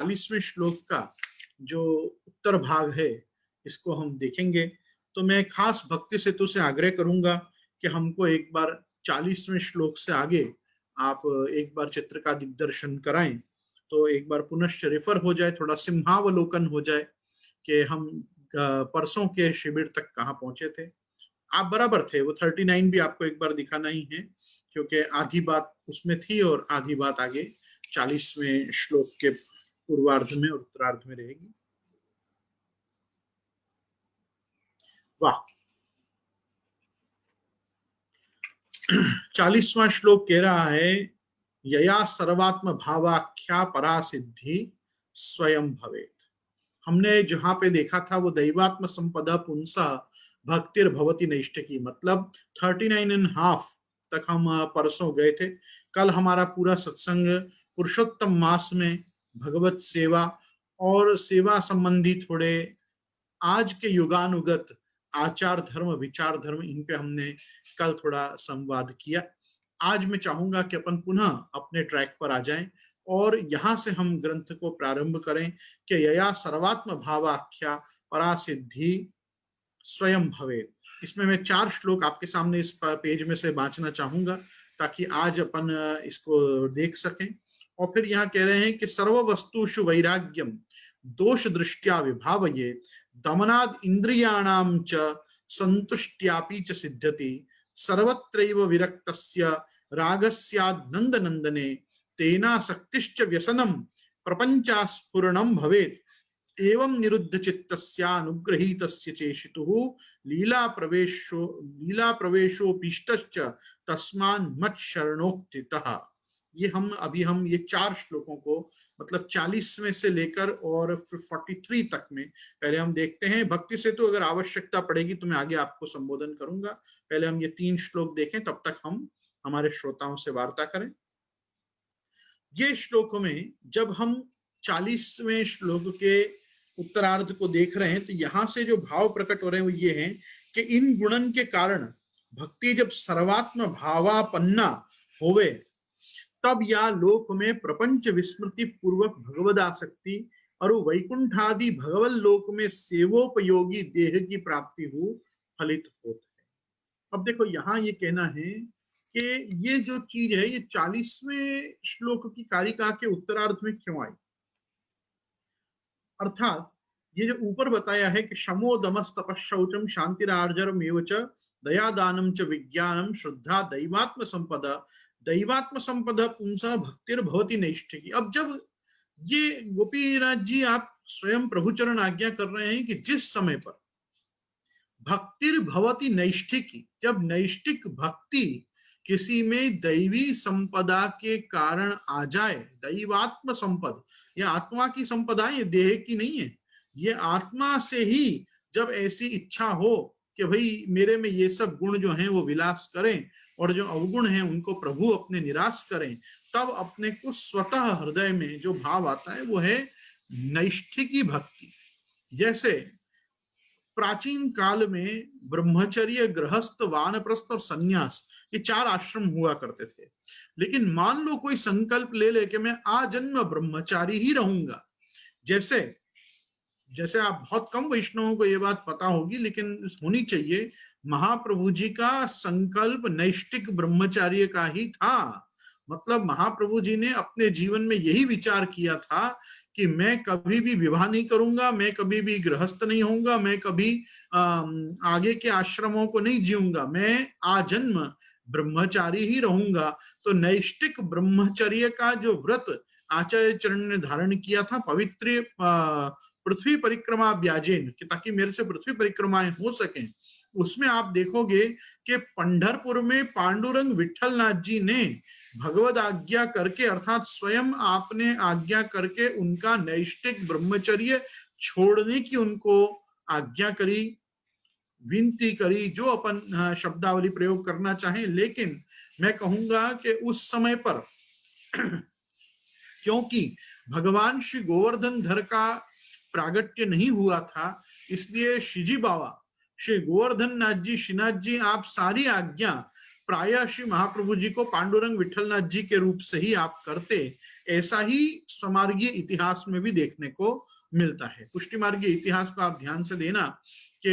40वें श्लोक का जो उत्तर भाग है इसको हम देखेंगे। तो मैं खास भक्ति सेतु से आग्रह करूंगा कि हमको एक बार 40वें श्लोक से आगे आप एक बार चित्र का दिग्दर्शन कराएं, तो एक बार पुनश्च रेफर हो जाए, थोड़ा सिंहावलोकन हो जाए कि हम परसों के शिविर तक कहाँ पहुंचे थे। आप बराबर थे, वो 39 भी आपको एक बार दिखाना ही है, क्योंकि आधी बात उसमें थी और आधी बात आगे 40वें श्लोक के पूर्वार्ध में और उत्तरार्ध में रहेगी। वाह। 40वां श्लोक कह रहा है, यया सर्वात्म भावाख्या परा सिद्धि स्वयं भवेत। हमने जहां पे देखा था वो दैवात्म संपदा पुंसा भक्तिर भवती नैष्ठिकी, मतलब 39.5 तक हम परसों गए थे। कल हमारा पूरा सत्संग पुरुषोत्तम मास में भगवत सेवा और सेवा संबंधी थोड़े आज के युगानुगत आचार धर्म विचार धर्म, इन पे हमने कल थोड़ा संवाद किया। आज मैं चाहूंगा कि अपन पुनः अपने ट्रैक पर आ जाएं और यहां से हम ग्रंथ को प्रारंभ करें कि यया सर्वात्म भावाख्या परा सिद्धि स्वयं भवेत। इसमें मैं 4 श्लोक आपके सामने इस पेज में से बांचना चाहूंगा ताकि आज अपन इसको देख सकें। और फिर यहाँ कह रहे हैं कि सर्व वस्तुषु वैराग्यम दोष दृष्टिया विभावये दमनाद इंद्रियाणाम च संतुष्ट्यापि च सिद्ध्यति सर्वत्रैव विरक्तस्य रागस्याद नंद नंदने तेना शक्तिश्च व्यसनम प्रपंचास्फुरणम भवेत् एवं निरुद्ध चित्तस्यानुग्रहीतस्य चेशितुः लीला प्रवेशोपीष्टश्च तस्मान् मत् शरणोक्तितः। ये हम ये 4 श्लोकों को, मतलब 40वें से लेकर और 43 तक में पहले हम देखते हैं। भक्ति से तो अगर आवश्यकता पड़ेगी तो मैं आगे आपको संबोधन करूंगा, पहले हम ये 3 श्लोक देखें, तब तक हम हमारे श्रोताओं से वार्ता करें। ये श्लोकों में जब हम 40वें श्लोक के उत्तरार्ध को देख रहे हैं तो यहां से जो भाव प्रकट हो रहे हैं वो ये हैं कि इन गुणन के कारण भक्ति जब सर्वात्म भावापन्ना होवे तब या लोक में प्रपंच विस्मृति पूर्वक भगवदासक्ति और वैकुंठादि भगवल लोक में सेवोपयोगी देह की प्राप्ति हो फलित होता है। अब देखो यहाँ ये कहना है कि ये जो चीज है ये 40वें श्लोक की कारिका के उत्तरार्ध में क्यों आई। अर्थात ये जो ऊपर बताया है कि शमो दमस तपशौचम शांतिरार्जरम एवच दया दानम च विज्ञानम श्रद्धा दैवात्म संपदा पुंसा भक्तिर्भवति नैष्ठिकी। अब जब ये गोपीनाथ जी आप स्वयं प्रभुचरण आज्ञा कर रहे हैं कि जिस समय पर भक्तिर्भवति नैष्ठिकी, जब नैष्ठिक भक्ति किसी में दैवी संपदा के कारण आ जाए, दैवात्म संपद, ये आत्मा की संपदा, ये देह की नहीं है, ये आत्मा से ही जब ऐसी इच्छा हो कि भाई मेरे में ये सब गुण जो हैं वो विलास करें और जो अवगुण हैं उनको प्रभु अपने निराश करें, तब अपने को स्वतः हृदय में जो भाव आता है वो है नैष्ठिकी भक्ति। जैसे प्राचीन काल में ब्रह्मचर्य, गृहस्थ, वानप्रस्थ और सन्यास, ये 4 आश्रम हुआ करते थे। लेकिन मान लो कोई संकल्प ले ले कि मैं आजन्म ब्रह्मचारी ही रहूंगा। जैसे जैसे आप बहुत कम वैष्णवों को ये बात पता होगी लेकिन होनी चाहिए, महाप्रभु जी का संकल्प नैष्ठिक ब्रह्मचार्य का ही था। मतलब महाप्रभु जी ने अपने जीवन में यही विचार किया था कि मैं कभी भी विवाह नहीं करूंगा, मैं कभी भी गृहस्थ नहीं होऊंगा, मैं कभी आगे के आश्रमों को नहीं जीऊंगा, मैं आजन्म ब्रह्मचारी ही रहूंगा। तो नैष्ठिक ब्रह्मचर्य का जो व्रत आचार्य चरण ने धारण किया था, पवित्र पृथ्वी परिक्रमा ब्याजेन, कि ताकि मेरे से पृथ्वी परिक्रमाएं हो सकें, उसमें आप देखोगे कि पंढरपुर में पांडुरंग विठल नाथ जी ने भगवद आज्ञा करके, अर्थात स्वयं आपने आज्ञा करके उनका नैष्ठिक ब्रह्मचर्य छोड़ने की उनको आज्ञा करी, विनती करी, जो अपन शब्दावली प्रयोग करना चाहें। लेकिन मैं कहूंगा कि उस समय पर क्योंकि भगवान श्री गोवर्धन धर का प्रागट्य नहीं हुआ था, इसलिए श्रीजी बाबा श्री गोवर्धन नाथ जी, श्रीनाथ जी, आप सारी आज्ञा प्रायः श्री महाप्रभु जी को पांडुरंग विठलनाथ जी के रूप से ही आप करते, ऐसा ही स्वमार्गीय इतिहास में भी देखने को मिलता है। पुष्टि मार्गीय इतिहास को आप ध्यान से देना कि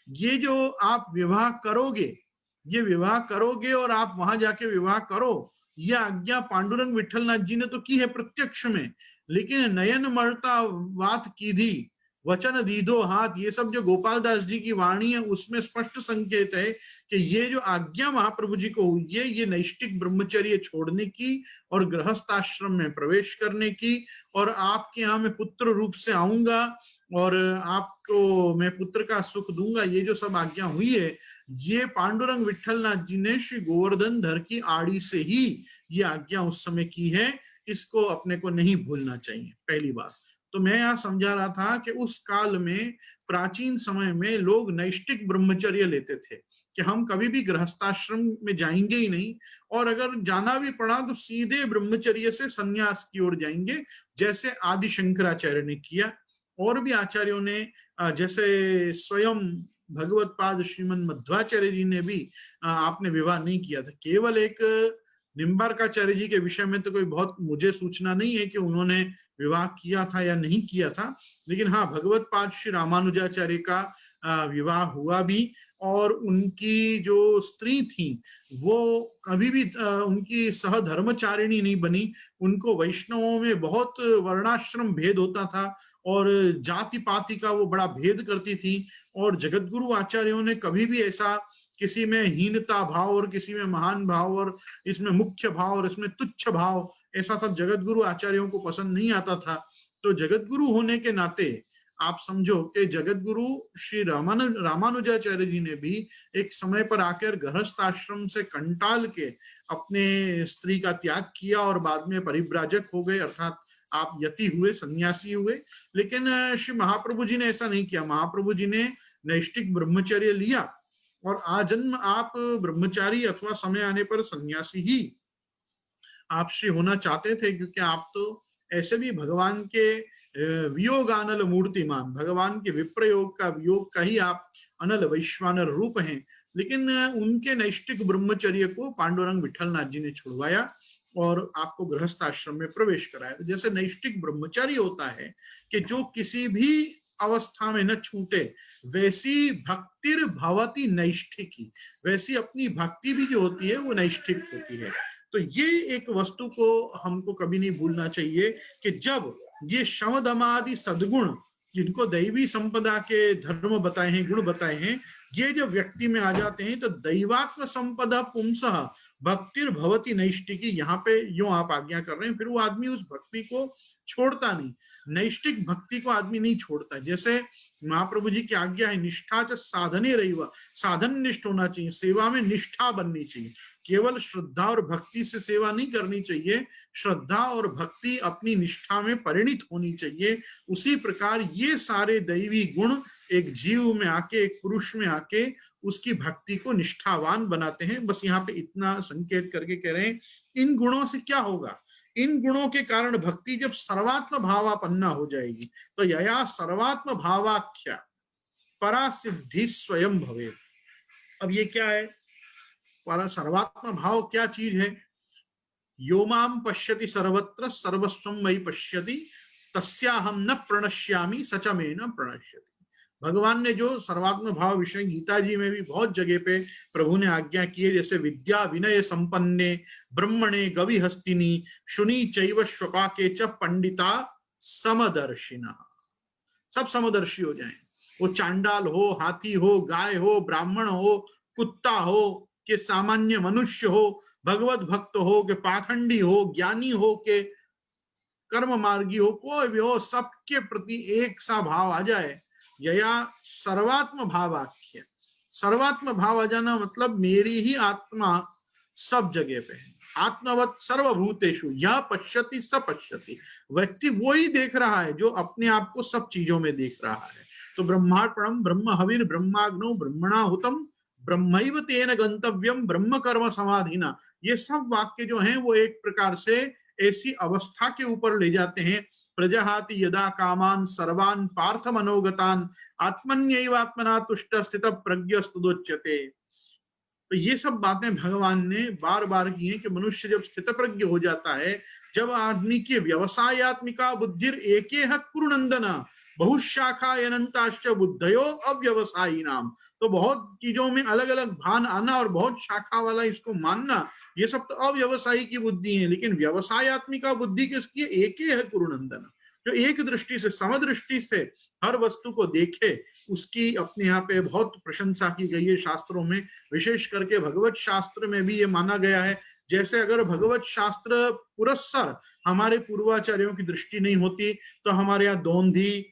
ये जो आप विवाह करोगे, ये विवाह करोगे और आप वहां जाके विवाह करो, यह आज्ञा पांडुरंग विठलनाथ जी ने तो की है प्रत्यक्ष में, लेकिन नयन मरता बात की दी, वचन दीदो हाथ, ये सब जो गोपाल दास जी की वाणी है उसमें स्पष्ट संकेत है कि ये जो आज्ञा महाप्रभु जी को हुई है, ये नैष्टिक ब्रह्मचर्य छोड़ने की और गृहस्थाश्रम में प्रवेश करने की, और आपके यहाँ मैं पुत्र रूप से आऊंगा और आपको मैं पुत्र का सुख दूंगा, ये जो सब आज्ञा हुई है, ये पांडुरंग विठलनाथ जी ने श्री गोवर्धन धर की आड़ी से ही ये आज्ञा उस समय की है। इसको अपने को नहीं भूलना चाहिए, पहली बात। तो मैं यहाँ समझा रहा था कि उस काल में, प्राचीन समय में, लोग नैष्टिक ब्रह्मचर्य लेते थे कि हम कभी भी गृहस्थाश्रम में जाएंगे ही नहीं, और अगर जाना भी पड़ा तो सीधे ब्रह्मचर्य से संन्यास की ओर जाएंगे, जैसे आदि शंकराचार्य ने किया। और भी आचार्यों ने, जैसे स्वयं भगवत पाद श्रीमन मध्वाचार्य जी ने भी, आपने विवाह नहीं किया था। केवल एक निम्बार्काचार्य जी के विषय में तो कोई बहुत मुझे सूचना नहीं है कि उन्होंने विवाह किया था या नहीं किया था, लेकिन हाँ, भगवत पाद श्री रामानुजाचार्य का विवाह हुआ भी, और उनकी जो स्त्री थी वो कभी भी उनकी सहधर्मचारिणी नहीं बनी। उनको वैष्णवों में बहुत वर्णाश्रम भेद होता था और जाति पाति का वो बड़ा भेद करती थी, और जगतगुरु आचार्यों ने कभी भी ऐसा किसी में हीनता भाव और किसी में महान भाव और इसमें मुख्य भाव और इसमें तुच्छ भाव, ऐसा सब जगतगुरु आचार्यों को पसंद नहीं आता था। तो जगतगुरु होने के नाते आप समझो कि जगतगुरु श्री रामानुजाचार्य जी ने भी एक समय पर आकर गृहस्थ आश्रम से कंटाल के अपने स्त्री का त्याग किया और बाद में परिव्राजक हो गए, अर्थात आप यति हुए, सन्यासी हुए। लेकिन श्री महाप्रभु जी ने ऐसा नहीं किया। महाप्रभु जी ने नैष्टिक ब्रह्मचर्य लिया और आजन्म आप ब्रह्मचारी अथवा समय आने पर सन्यासी ही आप श्री होना चाहते थे, क्योंकि आप तो ऐसे भी भगवान के वियोग अनल मूर्तिमान, भगवान के विप्रयोग का, वियोग का ही आप अनल वैश्वानर रूप हैं। लेकिन उनके नैष्टिक ब्रह्मचर्य को पांडुरंग विठलनाथ जी ने छुड़वाया और आपको गृहस्थ आश्रम में प्रवेश कराया। तो जैसे नैष्टिक ब्रह्मचारी होता है कि जो किसी भी अवस्था में न छूटे, वैसी भक्तिर भवति नैष्ठिकी, वैसी अपनी भक्ति भी जो होती है वो नैष्ठिक होती है। तो ये एक वस्तु को हमको कभी नहीं भूलना चाहिए कि जब ये शम दम आदि सद्गुण, जिनको दैवी संपदा के धर्म बताए हैं, गुण बताए हैं, ये जो व्यक्ति में आ जाते हैं तो दैवात्म संपदा पुंसः भक्तिर भवति नैष्टिकी, यहाँ पे यो आप आज्ञा कर रहे हैं, फिर वो आदमी उस भक्ति को छोड़ता नहीं। नैष्टिक भक्ति को आदमी नहीं छोड़ता। जैसे महाप्रभु जी की आज्ञा है निष्ठा च साधने रही, साधन निष्ठ होना चाहिए, सेवा में निष्ठा बननी चाहिए। केवल श्रद्धा और भक्ति से सेवा नहीं करनी चाहिए, श्रद्धा और भक्ति अपनी निष्ठा में परिणित होनी चाहिए। उसी प्रकार ये सारे दैवी गुण एक जीव में आके, एक पुरुष में आके उसकी भक्ति को निष्ठावान बनाते हैं। बस यहाँ पे इतना संकेत करके कह रहे हैं, इन गुणों से क्या होगा? इन गुणों के कारण भक्ति जब सर्वात्म भावापन्ना हो जाएगी तो यया सर्वात्म भावाख्या परा सिद्धि स्वयं भवे। अब ये क्या है? परा सर्वात्म भाव क्या चीज है? यो माम पश्यति सर्वत्र सर्वस्वं मयि पश्यति तस्याहम न प्रणश्यामि सच में न प्रणश्यति। भगवान ने जो सर्वात्म भाव विषय गीता जी में भी बहुत जगह पे प्रभु ने आज्ञा की है, जैसे विद्या विनय संपन्ने ब्रह्मणे गवि हस्तिनी शुनि चैव श्वपाके च पंडिता समदर्शिना। सब समदर्शी हो जाएं, वो चांडाल हो, हाथी हो, गाय हो, ब्राह्मण हो, कुत्ता हो, के सामान्य मनुष्य हो, भगवत भक्त हो, के पाखंडी हो, ज्ञानी हो, के कर्म मार्गी हो, कोई भी हो, सबके प्रति एक सा भाव आ जाए। यया सर्वात्म भावाख्य, सर्वात्म भाव आ जाना मतलब मेरी ही आत्मा सब जगह पे है। आत्मवत सर्वभूतेषु यह पश्यति स पश्यति, व्यक्ति वो ही देख रहा है जो अपने आप को सब चीजों में देख रहा है। तो ब्रह्मार्पणम ब्रह्म हविर ब्रह्माग्नो ब्रह्मणाहुतम ब्रह्मैव तेन गंतव्यम ब्रह्म कर्म समाधिना, ये सब वाक्य जो हैं वो एक प्रकार से ऐसी अवस्था के ऊपर ले जाते हैं। प्रजहाति यदा कामान सर्वान पार्थ मनोगतान आत्मन्यैवात्मना तुष्ट स्थित प्रज्ञस्तुदोच्यते। तो ये सब बातें भगवान ने बार बार की हैं कि मनुष्य जब स्थितप्रज्ञ हो जाता है, जब आदमी की व्यवसायत्मिका बुद्धिर एके कुरुनंदना बहुशाखा अनंताश्च बुद्धयो अव्यवसायी नाम। तो बहुत चीजों में अलग अलग भान आना और बहुत शाखा वाला इसको मानना, ये सब तो अव्यवसायी की बुद्धि है। लेकिन व्यवसायत्मिका बुद्धि किसकी है? एक ही है कुरुनंदन, जो एक दृष्टि से, समदृष्टि से हर वस्तु को देखे, उसकी अपने यहाँ पे बहुत प्रशंसा की गई है शास्त्रों में। विशेष करके भगवत शास्त्र में भी ये माना गया है, जैसे अगर भगवत शास्त्र पुरस्सर हमारे पूर्वाचार्यों की दृष्टि नहीं होती तो हमारे यहाँ दोंधी,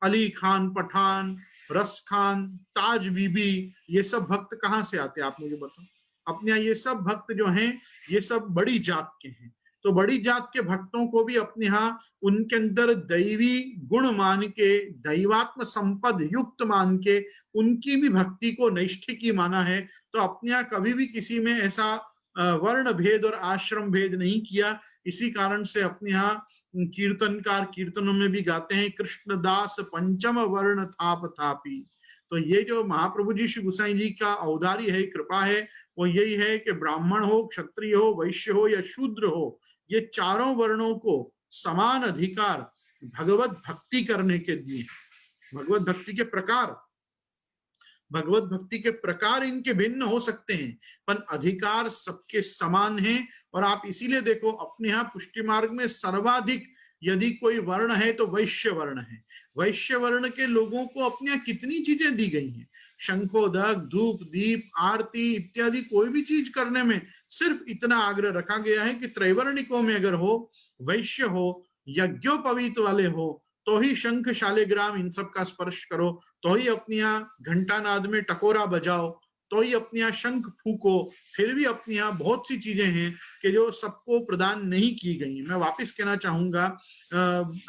अली खान पठान, रस खान, ताज बीबी, ये सब भक्त कहाँ से आते हैं आप मुझे बताओ। अपने यहाँ ये सब भक्त जो हैं ये सब बड़ी जात के हैं। तो बड़ी जात के भक्तों को भी अपने यहाँ उनके अंदर दैवी गुण मान के, दैवात्म संपद युक्त मान के उनकी भी भक्ति को नैष्ठिकी माना है। तो अपने यहाँ कभी भी किसी में ऐसा वर्ण भेद और आश्रम भेद नहीं किया। इसी कारण से अपने यहाँ कीर्तनकार कीर्तनों में भी गाते हैं कृष्णदास पंचम वर्ण थाप थापी। तो ये जो महाप्रभु जी श्री गुसाई जी का औदार्य है, कृपा है, वो यही है कि ब्राह्मण हो, क्षत्रिय हो, वैश्य हो या शूद्र हो, ये चारों वर्णों को समान अधिकार भगवत भक्ति करने के दिए। भगवत भक्ति के प्रकार, भगवत भक्ति के प्रकार इनके भिन्न हो सकते हैं, पर अधिकार सबके समान हैं। और आप इसीलिए देखो अपने यहाँ पुष्टि मार्ग में सर्वाधिक यदि कोई वर्ण है तो वैश्य वर्ण है। वैश्य वर्ण के लोगों को अपने यहाँ कितनी चीजें दी गई हैं, शंखोदक, धूप, दीप, आरती इत्यादि कोई भी चीज करने में सिर्फ इतना आग्रह रखा गया है कि त्रैवर्णिकों में अगर हो, वैश्य हो, यज्ञोपवीत वाले हो, तो ही शंख शालिग्राम इन सब का स्पर्श करो, तो ही अपनी यहाँ घंटानाद में टकोरा बजाओ, तो ही अपने यहाँ शंख फूको। फिर भी अपने यहाँ बहुत सी चीजें हैं कि जो सबको प्रदान नहीं की गई। मैं वापस कहना चाहूंगा,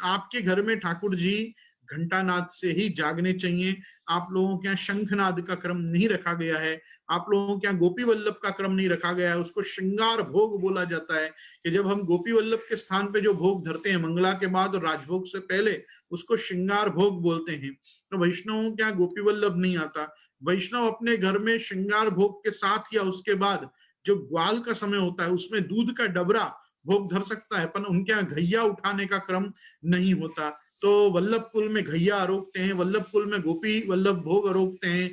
आपके घर में ठाकुर जी घंटानाद से ही जागने चाहिए। आप लोगों के यहाँ शंखनाद का क्रम नहीं रखा गया है, आप लोगों के यहाँ गोपी वल्लभ का क्रम नहीं रखा गया है। उसको श्रृंगार भोग बोला जाता है कि जब हम गोपी वल्लभ के स्थान पे जो भोग धरते हैं मंगला के बाद और राजभोग से पहले, उसको श्रृंगार भोग बोलते हैं। तो वैष्णवों के यहाँ गोपी वल्लभ नहीं आता। वैष्णव अपने घर में श्रृंगार भोग के साथ या उसके बाद जो ग्वाल का समय होता है उसमें दूध का डबरा भोग धर सकता है, पर उनके यहाँ घैया उठाने का क्रम नहीं होता। तो वल्लभ कुल में घैया आरोपते हैं, वल्लभ कुल में गोपी वल्लभ भोग आरोपते हैं।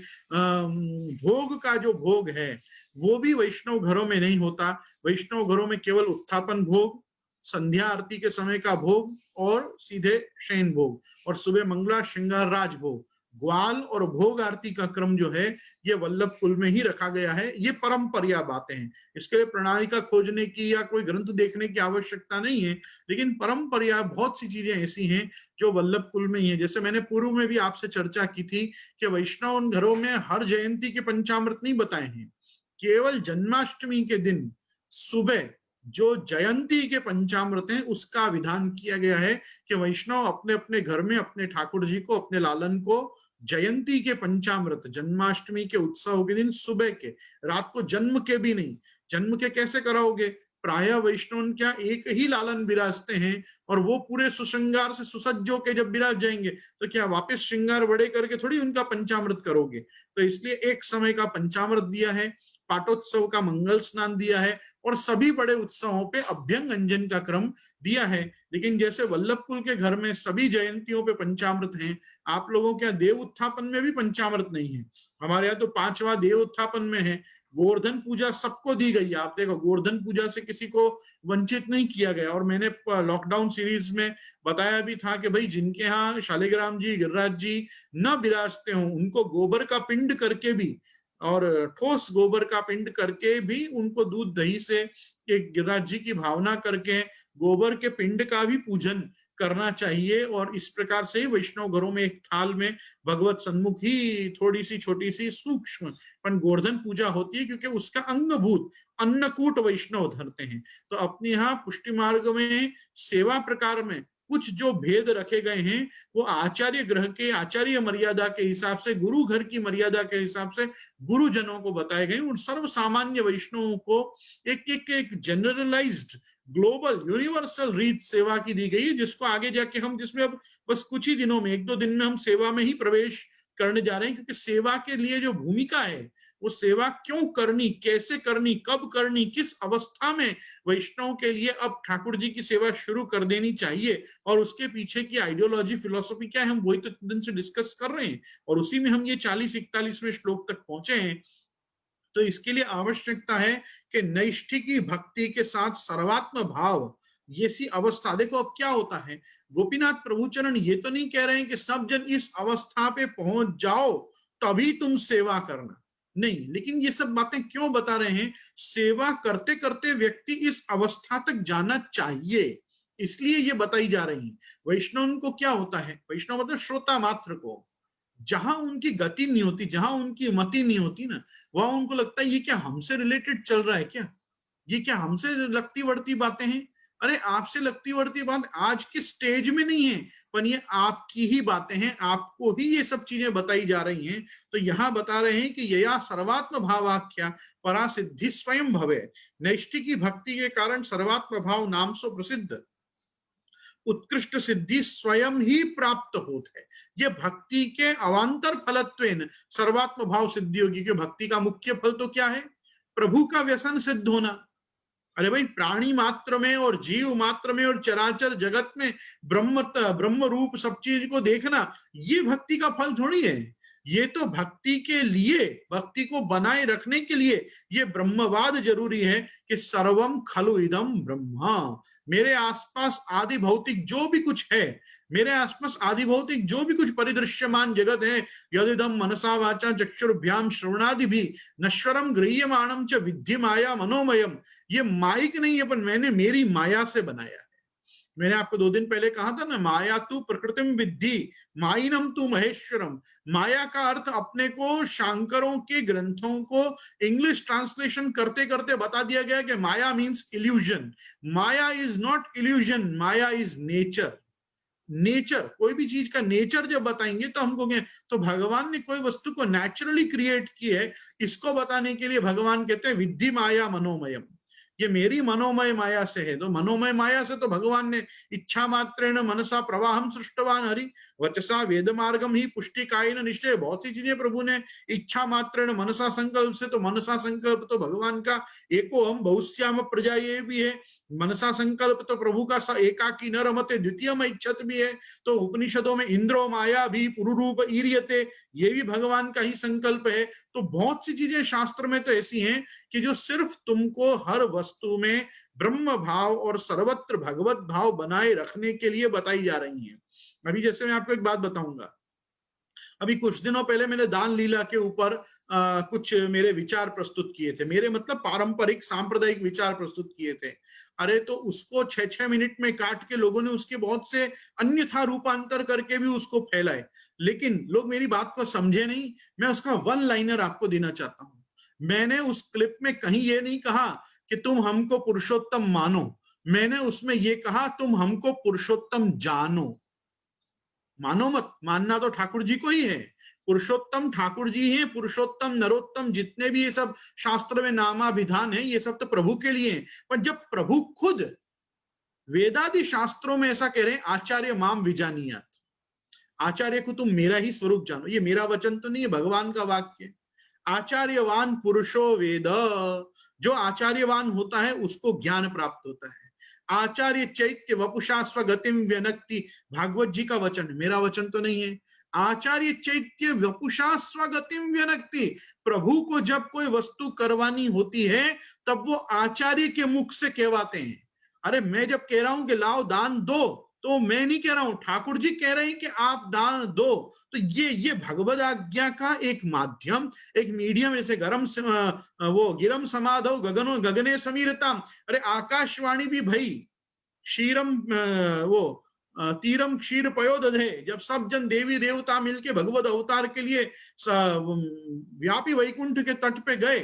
भोग का जो भोग है वो भी वैष्णव घरों में नहीं होता। वैष्णव घरों में केवल उत्थापन भोग, संध्या आरती के समय का भोग और सीधे शयन भोग, और सुबह मंगला श्रृंगार राज भोग, ग्वाल और भोग आरती का क्रम जो है ये वल्लभ कुल में ही रखा गया है। ये परंपरा बातें हैं, इसके लिए प्रणाली का खोजने की या कोई ग्रंथ देखने की आवश्यकता नहीं है। लेकिन परंपरा बहुत सी चीजें ऐसी हैं जो वल्लभ कुल में ही है। जैसे मैंने पूर्व में भी आपसे चर्चा की थी कि वैष्णव उन घरों में हर जयंती के पंचामृत नहीं बताए हैं, केवल जन्माष्टमी के दिन सुबह जो जयंती के पंचामृत हैं उसका विधान किया गया है कि वैष्णव अपने अपने घर में अपने ठाकुर जी को, अपने लालन को जयंती के पंचामृत, जन्माष्टमी के उत्सव के दिन सुबह के, रात को जन्म के भी नहीं। जन्म के कैसे कराओगे? प्राय वैष्णव क्या एक ही लालन विराजते हैं और वो पूरे सुश्रृंगार से सुसज्जो के जब विराज जाएंगे तो क्या वापस श्रृंगार बड़े करके थोड़ी उनका पंचामृत करोगे? तो इसलिए एक समय का पंचामृत दिया है, पाटोत्सव का मंगल स्नान दिया है और सभी बड़े उत्सवों पे अभ्यंग अंजन का क्रम दिया है। लेकिन जैसे वल्लभ कुल के घर में सभी जयंतियों पे पंचामृत हैं, आप लोगों के यहाँ देव उत्थापन में भी पंचामृत नहीं है। हमारे यहाँ तो 5वां देव उत्थापन में है। गोवर्धन पूजा सबको दी गई है। आप देखो गोवर्धन पूजा से किसी को वंचित नहीं किया गया। और मैंने लॉकडाउन सीरीज में बताया भी था कि भाई जिनके यहाँ शालिग्राम जी, गिरिराज जी न विराजते हो उनको गोबर का पिंड करके भी, और ठोस गोबर का पिंड करके भी उनको दूध दही से एक गिरिराज जी की भावना करके गोबर के पिंड का भी पूजन करना चाहिए। और इस प्रकार से वैष्णव घरों में एक थाल में भगवत सन्मुख ही थोड़ी सी छोटी सी सूक्ष्म पर गोवर्धन पूजा होती है, क्योंकि उसका अंगभूत अन्नकूट वैष्णव धरते हैं। तो अपने यहाँ पुष्टि मार्ग में सेवा प्रकार में कुछ जो भेद रखे गए हैं वो आचार्य ग्रह के, आचार्य मर्यादा के हिसाब से, गुरु घर की मर्यादा के हिसाब से गुरुजनों को बताए गए। उन सर्व सामान्य वैष्णवों को एक जनरलाइज्ड ग्लोबल यूनिवर्सल रीत सेवा की दी गई है, जिसको आगे जाके हम, जिसमें अब बस कुछ ही दिनों में, 1-2 दिन में हम सेवा में ही प्रवेश करने जा रहे हैं। क्योंकि सेवा के लिए जो भूमिका है वो सेवा क्यों करनी, कैसे करनी, कब करनी, किस अवस्था में वैष्णव के लिए अब ठाकुर जी की सेवा शुरू कर देनी चाहिए, और उसके पीछे की आइडियोलॉजी, फिलोसॉफी क्या है, हम वही तो दिन से डिस्कस कर रहे हैं, और उसी में हम ये 40-41वें श्लोक तक पहुंचे हैं। तो इसके लिए आवश्यकता है कि नैष्ठिकी भक्ति के साथ सर्वात्म भाव, ये सी अवस्था। देखो अब क्या होता है, गोपीनाथ प्रभुचरण ये तो नहीं कह रहे हैं कि सब जन इस अवस्था पे पहुंच जाओ तभी तुम सेवा करना, नहीं, लेकिन ये सब बातें क्यों बता रहे हैं, सेवा करते करते व्यक्ति इस अवस्था तक जाना चाहिए, इसलिए ये बताई जा रही है। वैष्णव को क्या होता है, वैष्णव मतलब श्रोता मात्र को, जहां उनकी गति नहीं होती, जहां उनकी मति नहीं होती ना, वहां उनको लगता है ये क्या हमसे रिलेटेड चल रहा है क्या, ये क्या हमसे लगती वड़ती बातें हैं। अरे आपसे लगती वड़ती बात आज के स्टेज में नहीं है, पर ये आपकी ही बातें हैं, आपको ही ये सब चीजें बताई जा रही हैं। तो यहां बता रहे हैं कि यया सर्वात्म भावाख्या परा सिद्धि स्वयं भवे, नैष्ठिकी भक्ति के कारण सर्वात्म भाव नाम सो प्रसिद्ध उत्कृष्ट सिद्धि स्वयं ही प्राप्त होता है। ये भक्ति के अवांतर फलत्वेन सर्वात्म भाव सिद्धि होगी, कि भक्ति का मुख्य फल तो क्या है, प्रभु का व्यसन सिद्ध होना। अरे भाई प्राणी मात्र में और जीव मात्र में और चराचर जगत में ब्रह्म रूप सब चीज को देखना, ये भक्ति का फल थोड़ी है। ये तो भक्ति के लिए, भक्ति को बनाए रखने के लिए ये ब्रह्मवाद जरूरी है कि सर्वम खलु इदम ब्रह्मा, मेरे आसपास आदि भौतिक जो भी कुछ है, मेरे आसपास आदि भौतिक जो भी कुछ परिदृश्यमान जगत है, यदिदम मनसा वाचा चक्षुर्भ्याम श्रवणादि भी नश्वरम गृह्यमाणम च विद्धि माया मनोमयम, ये माइक नहीं है, पर मैंने मेरी माया से बनाया है। मैंने आपको 2 दिन पहले कहा था ना, माया तू प्रकृतिम विद्धि माइनम तू महेश्वरम। माया का अर्थ अपने को शांकरों के ग्रंथों को इंग्लिश ट्रांसलेशन करते करते बता दिया गया कि माया मीन्स इल्यूजन। माया इज नॉट इल्यूजन, माया इज नेचर। नेचर, कोई भी चीज का नेचर जब बताएंगे तो हमको क्या, तो भगवान ने कोई वस्तु को नेचुरली क्रिएट की है, इसको बताने के लिए भगवान कहते हैं विद्धि माया मनोमयम, ये मेरी मनोमय माया से है। तो मनोमय माया से तो भगवान ने इच्छा मात्रेण मनसा प्रवाहम सृष्टवान हरि वचसा वेद मार्गम ही पुष्टिकायन निश्चय, बहुत सी चीजें प्रभु ने इच्छा मात्रेण मनसा संकल्प से, तो मनसा संकल्प तो भगवान का एको हम बहुश्याम प्रजा ये भी है, मनसा संकल्प तो प्रभु का एकाकी न रमते द्वितीय में इच्छत भी है। तो उपनिषदों में इंद्रो माया भी पुरुरूप ईरियते, ये भी भगवान का ही संकल्प है। तो बहुत सी चीजें शास्त्र में तो ऐसी हैं कि जो सिर्फ तुमको हर वस्तु में ब्रह्म भाव और सर्वत्र भगवत भाव बनाए रखने के लिए बताई जा रही हैं। अभी जैसे मैं आपको एक बात बताऊंगा, अभी कुछ दिनों पहले मैंने दान लीला के ऊपर कुछ मेरे विचार प्रस्तुत किए थे, मेरे मतलब पारंपरिक सांप्रदायिक विचार प्रस्तुत किए थे। अरे तो उसको 6-6 मिनट में काट के लोगों ने उसके बहुत से अन्यथा रूपांतर करके भी उसको फैलाए, लेकिन लोग मेरी बात को समझे नहीं। मैं उसका वन लाइनर आपको देना चाहता हूं। मैंने उस क्लिप में कहीं ये नहीं कहा कि तुम हमको पुरुषोत्तम मानो, मैंने उसमें ये कहा तुम हमको पुरुषोत्तम जानो। मानो मत, मानना तो ठाकुर जी को ही है, पुरुषोत्तम ठाकुर जी हैं, पुरुषोत्तम नरोत्तम जितने भी ये सब शास्त्र में नामाभिधान है, ये सब तो प्रभु के लिए हैं। पर जब प्रभु खुद वेदादि शास्त्रों में ऐसा कह रहे हैं, आचार्य माम विजानियात, आचार्य को तुम मेरा ही स्वरूप जानो, ये मेरा वचन तो नहीं है, भगवान का वाक्य। आचार्यवान पुरुषो वेद, जो आचार्यवान होता है उसको ज्ञान प्राप्त होता है। आचार्य चैत्य वपुषा स्वगतिम व्यनक्ति, भागवत जी का वचन, मेरा वचन तो नहीं है। आचार्य चैत्य वपुषा स्वगतिम व्यनक्ति, प्रभु को जब कोई वस्तु करवानी होती है तब वो आचार्य के मुख से कहवाते हैं। अरे मैं जब कह रहा हूं कि लाओ दान दो, तो मैं नहीं कह रहा हूं, ठाकुर जी कह रहे हैं कि आप दान दो। तो ये भगवद आज्ञा का एक माध्यम, एक मीडियम, जैसे वो गिरम समाधो गगनो गगने समीरताम, अरे आकाशवाणी भी भाई क्षीरम वो तीरम क्षीर पयोदधे, जब सब जन देवी देवता मिलके भगवत अवतार के लिए व्यापी वैकुंठ के तट पे गए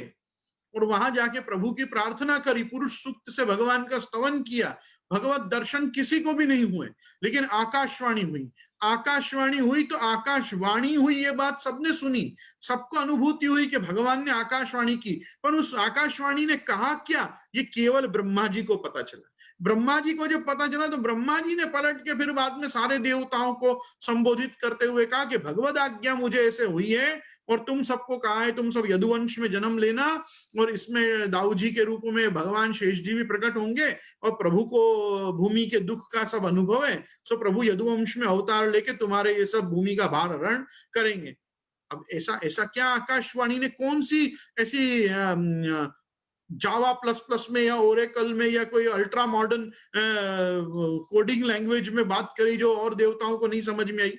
और वहां जाके प्रभु की प्रार्थना करी, पुरुष सूक्त से भगवान का स्तवन किया, भगवत दर्शन किसी को भी नहीं हुए, लेकिन आकाशवाणी हुई। आकाशवाणी हुई तो आकाशवाणी हुई, ये बात सबने सुनी, सबको अनुभूति हुई कि भगवान ने आकाशवाणी की। पर उस आकाशवाणी ने कहा क्या, ये केवल ब्रह्मा जी को पता चला। ब्रह्मा जी को जब पता चला तो ब्रह्मा जी ने पलट के फिर बाद में सारे देवताओं को संबोधित करते हुए कहा कि भगवद आज्ञा मुझे ऐसे हुई है, और तुम सबको कहा है तुम सब यदुवंश में जन्म लेना, और इसमें दाऊ जी के रूप में भगवान शेष जी भी प्रकट होंगे, और प्रभु को भूमि के दुख का सब अनुभव है, सो प्रभु यदुवंश में अवतार लेके तुम्हारे ये सब भूमि का भार हरण करेंगे। अब ऐसा ऐसा क्या आकाशवाणी ने कौन सी ऐसी जावा प्लस प्लस में या ओरेकल में या कोई अल्ट्रा मॉडर्न कोडिंग लैंग्वेज में बात करी जो और देवताओं को नहीं समझ में आई?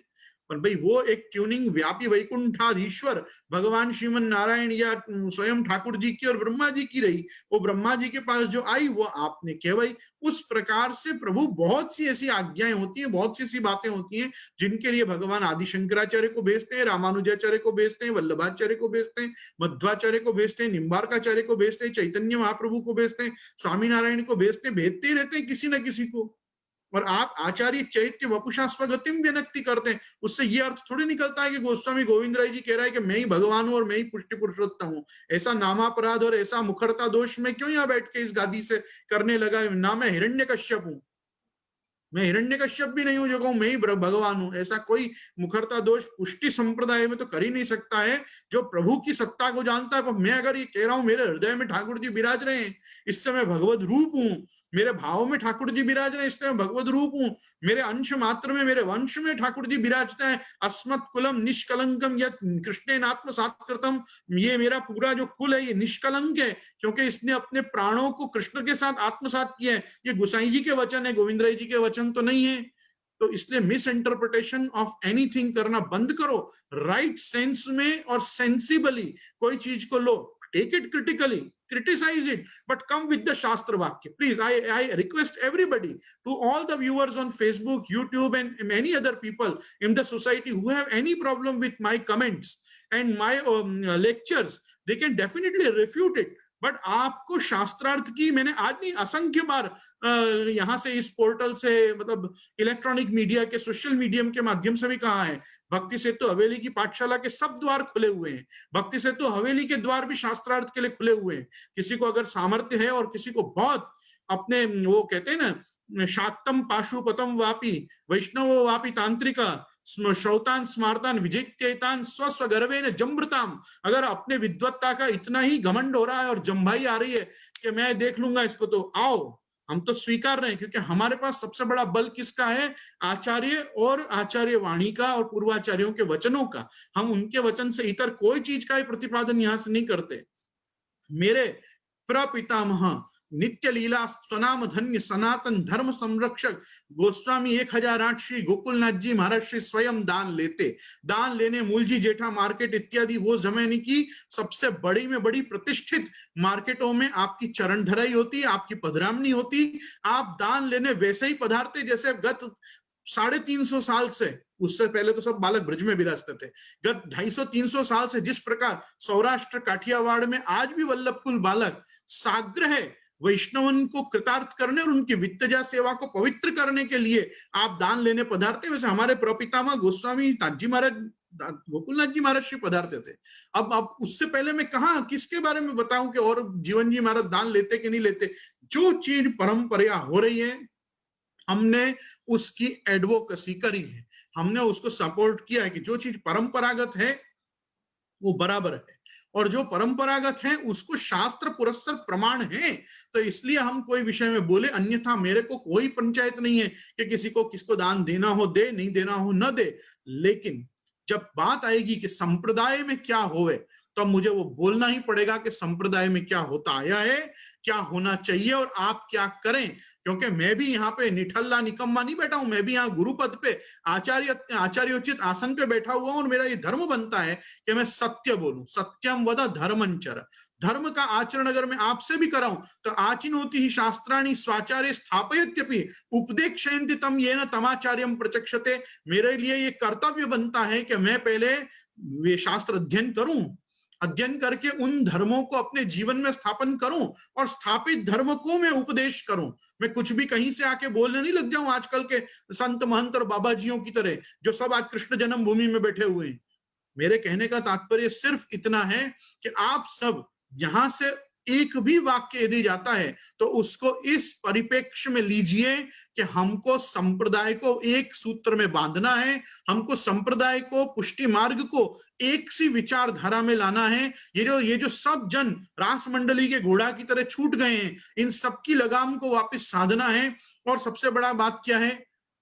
पर भाई वो एक ट्यूनिंग व्यापी वैकुंठाधीश्वर भगवान श्रीमन नारायण या स्वयं ठाकुर जी की और ब्रह्मा जी की रही, वो ब्रह्मा जी के पास जो आई वो आपने केवल उस प्रकार से प्रभु बहुत सी ऐसी आज्ञाएं होती हैं, बहुत सी ऐसी बातें होती हैं जिनके लिए भगवान आदि शंकराचार्य को भेजते हैं, रामानुजाचार्य को भेजते हैं, वल्लभाचार्य को भेजते हैं, मध्वाचार्य को भेजते हैं, निम्बार्काचार्य को भेजते हैं, चैतन्य महाप्रभु को भेजते हैं, स्वामीनारायण को भेजते हैं, भेजते ही रहते हैं किसी न किसी को। और आप आचार्य चैत्य वपुषा स्वगतिम व्यनक्ति करते हैं, उससे ये अर्थ थोड़ी निकलता है कि गोस्वामी गोविंद राय जी कह रहा है कि मैं ही भगवान हूं और मैं ही पुष्टि पुरुषोत्तम हूं। ऐसा नामापराध और ऐसा मुखरता दोष में क्यों यहां बैठ के इस गादी से करने लगा? ना मैं हिरण्यकश्यप हूं, मैं हिरण्यकश्यप भी नहीं हूं जो कहूं मैं ही भगवान हूं। ऐसा कोई मुखरता दोष पुष्टि संप्रदाय में तो कर ही नहीं सकता है जो प्रभु की सत्ता को जानता है। पर मैं अगर ये कह रहा हूं मेरे हृदय में ठाकुर जी विराज रहे हैं, इससे मैं भगवत रूप हूं, मेरे भाव में ठाकुर जी विराज रहे हैं इसलिए मैं भगवत रूप हूं, मेरे अंश मात्र में मेरे वंश में ठाकुर जी विराजते हैं, अस्मत् कुलम निष्कलंकम यत् कृष्णेन आत्मसात्कृतम, ये मेरा पूरा जो कुल है ये निष्कलंक है क्योंकि इसने अपने प्राणों को कृष्ण के साथ आत्मसात किया है। ये गोसाई जी के वचन है, गोविंद राय जी के वचन तो नहीं है। तो इसलिए मिस इंटरप्रिटेशन ऑफ एनीथिंग करना बंद करो, राइट सेंस में और सेंसिबली कोई चीज को लो, take it critically, criticize it, but come with the Shastra Vakya. Please, I request everybody, to all the viewers on Facebook, YouTube, and many other people in the society who have any problem with my comments and my lectures, they can definitely refute it. But आपको शास्त्रार्थ की मैंने आज नहीं असंख्य बार यहां से इस पोर्टल से मतलब इलेक्ट्रॉनिक मीडिया के सोशल मीडियम के माध्यम से भी कहा है, भक्ति सेतु हवेली की पाठशाला के सब द्वार खुले हुए हैं, भक्ति सेतु हवेली के द्वार भी शास्त्रार्थ के लिए खुले हुए हैं। किसी को अगर सामर्थ्य है और किसी को बहुत अपने वो कहते हैं ना शाक्तम पाशुपतम वापी वैष्णव वापी तांत्रिका श्रौतान स्मार्तान विजित्येतान स्वस्व गर्वे ने जम्रताम, अगर अपने विद्वत्ता का इतना ही घमंड हो रहा है और जम्भाई आ रही है कि मैं देख लूंगा इसको, तो आओ, हम तो स्वीकार रहे हैं क्योंकि हमारे पास सबसे बड़ा बल किसका है? आचार्य और आचार्य वाणी का और पूर्वाचार्यों के वचनों का। हम उनके वचन से इतर कोई चीज का प्रतिपादन यहां से नहीं करते। मेरे प्रपितामह नित्य लीला स्वनाम धन्य सनातन धर्म संरक्षक गोस्वामी 1008 श्री गोकुलनाथ जी महाराज श्री स्वयं दान लेते, दान लेने मूलजी जेठा मार्केट इत्यादि वो जमाने की सबसे बड़ी में बड़ी प्रतिष्ठित मार्केटों में आपकी चरण धराई होती, आपकी पधरामनी होती। आप दान लेने वैसे ही पधारते जैसे गत 350 साल से, उससे पहले तो सब बालक ब्रज में विराजते थे, गत 250-300 साल से जिस प्रकार सौराष्ट्र काठियावाड़ में आज भी वल्लभकुल बालक साग्र है वैष्णवन को कृतार्थ करने और उनकी वित्तजा सेवा को पवित्र करने के लिए आप दान लेने पधारते, वैसे हमारे प्रपितामह गोस्वामी ताजी महाराज गोकुलनाथ जी महाराज श्री पधारते थे। अब उससे पहले मैं कहा किसके बारे में बताऊं कि और जीवन जी महाराज दान लेते कि नहीं लेते? जो चीज परंपरा हो रही है हमने उसकी एडवोकेसी करी है, हमने उसको सपोर्ट किया है कि जो चीज परंपरागत है वो बराबर है और जो परंपरागत है उसको शास्त्र पुरस्सर प्रमाण है, तो इसलिए हम कोई विषय में बोले। अन्यथा मेरे को कोई पंचायत नहीं है कि किसको दान देना हो दे, नहीं देना हो न दे, लेकिन जब बात आएगी कि संप्रदाय में क्या होवे तो मुझे वो बोलना ही पड़ेगा कि संप्रदाय में क्या होता आया है, क्या होना चाहिए और आप क्या करें। क्योंकि मैं भी यहाँ पे निठल्ला निकम्मा नहीं बैठा हूं, मैं भी यहाँ गुरु पद पे आचार्योचित आसन पे बैठा हुआ हूं और मेरा ये धर्म बनता है कि मैं सत्य बोलूं। सत्यम वद धर्मंचर, धर्म का आचरण अगर मैं आपसे भी कराऊं तो आचिनोति ही शास्त्राणि स्वाचार्य स्थापयत्यपि उपदेक्षयन्ति तम येन तमाचार्यम प्रचक्षते। मेरे लिए ये कर्तव्य बनता है कि मैं पहले वे शास्त्र अध्ययन करूं, अध्ययन करके उन धर्मों को अपने जीवन में स्थापन करूं और स्थापित धर्म को मैं उपदेश करूं। मैं कुछ भी कहीं से आके बोलने नहीं लग जाऊं आजकल के संत महंत और बाबाजियों की तरह जो सब आज कृष्ण जन्मभूमि में बैठे हुए हैं। मेरे कहने का तात्पर्य सिर्फ इतना है कि आप सब यहां से एक भी वाक्य यदि जाता है तो उसको इस परिप्रेक्ष्य में लीजिए कि हमको संप्रदाय को एक सूत्र में बांधना है, हमको संप्रदाय को, पुष्टि मार्ग को एक सी विचारधारा में लाना है। ये जो सब जन रास मंडली के घोड़ा की तरह छूट गए हैं, इन सबकी लगाम को वापस साधना है। और सबसे बड़ा बात क्या है?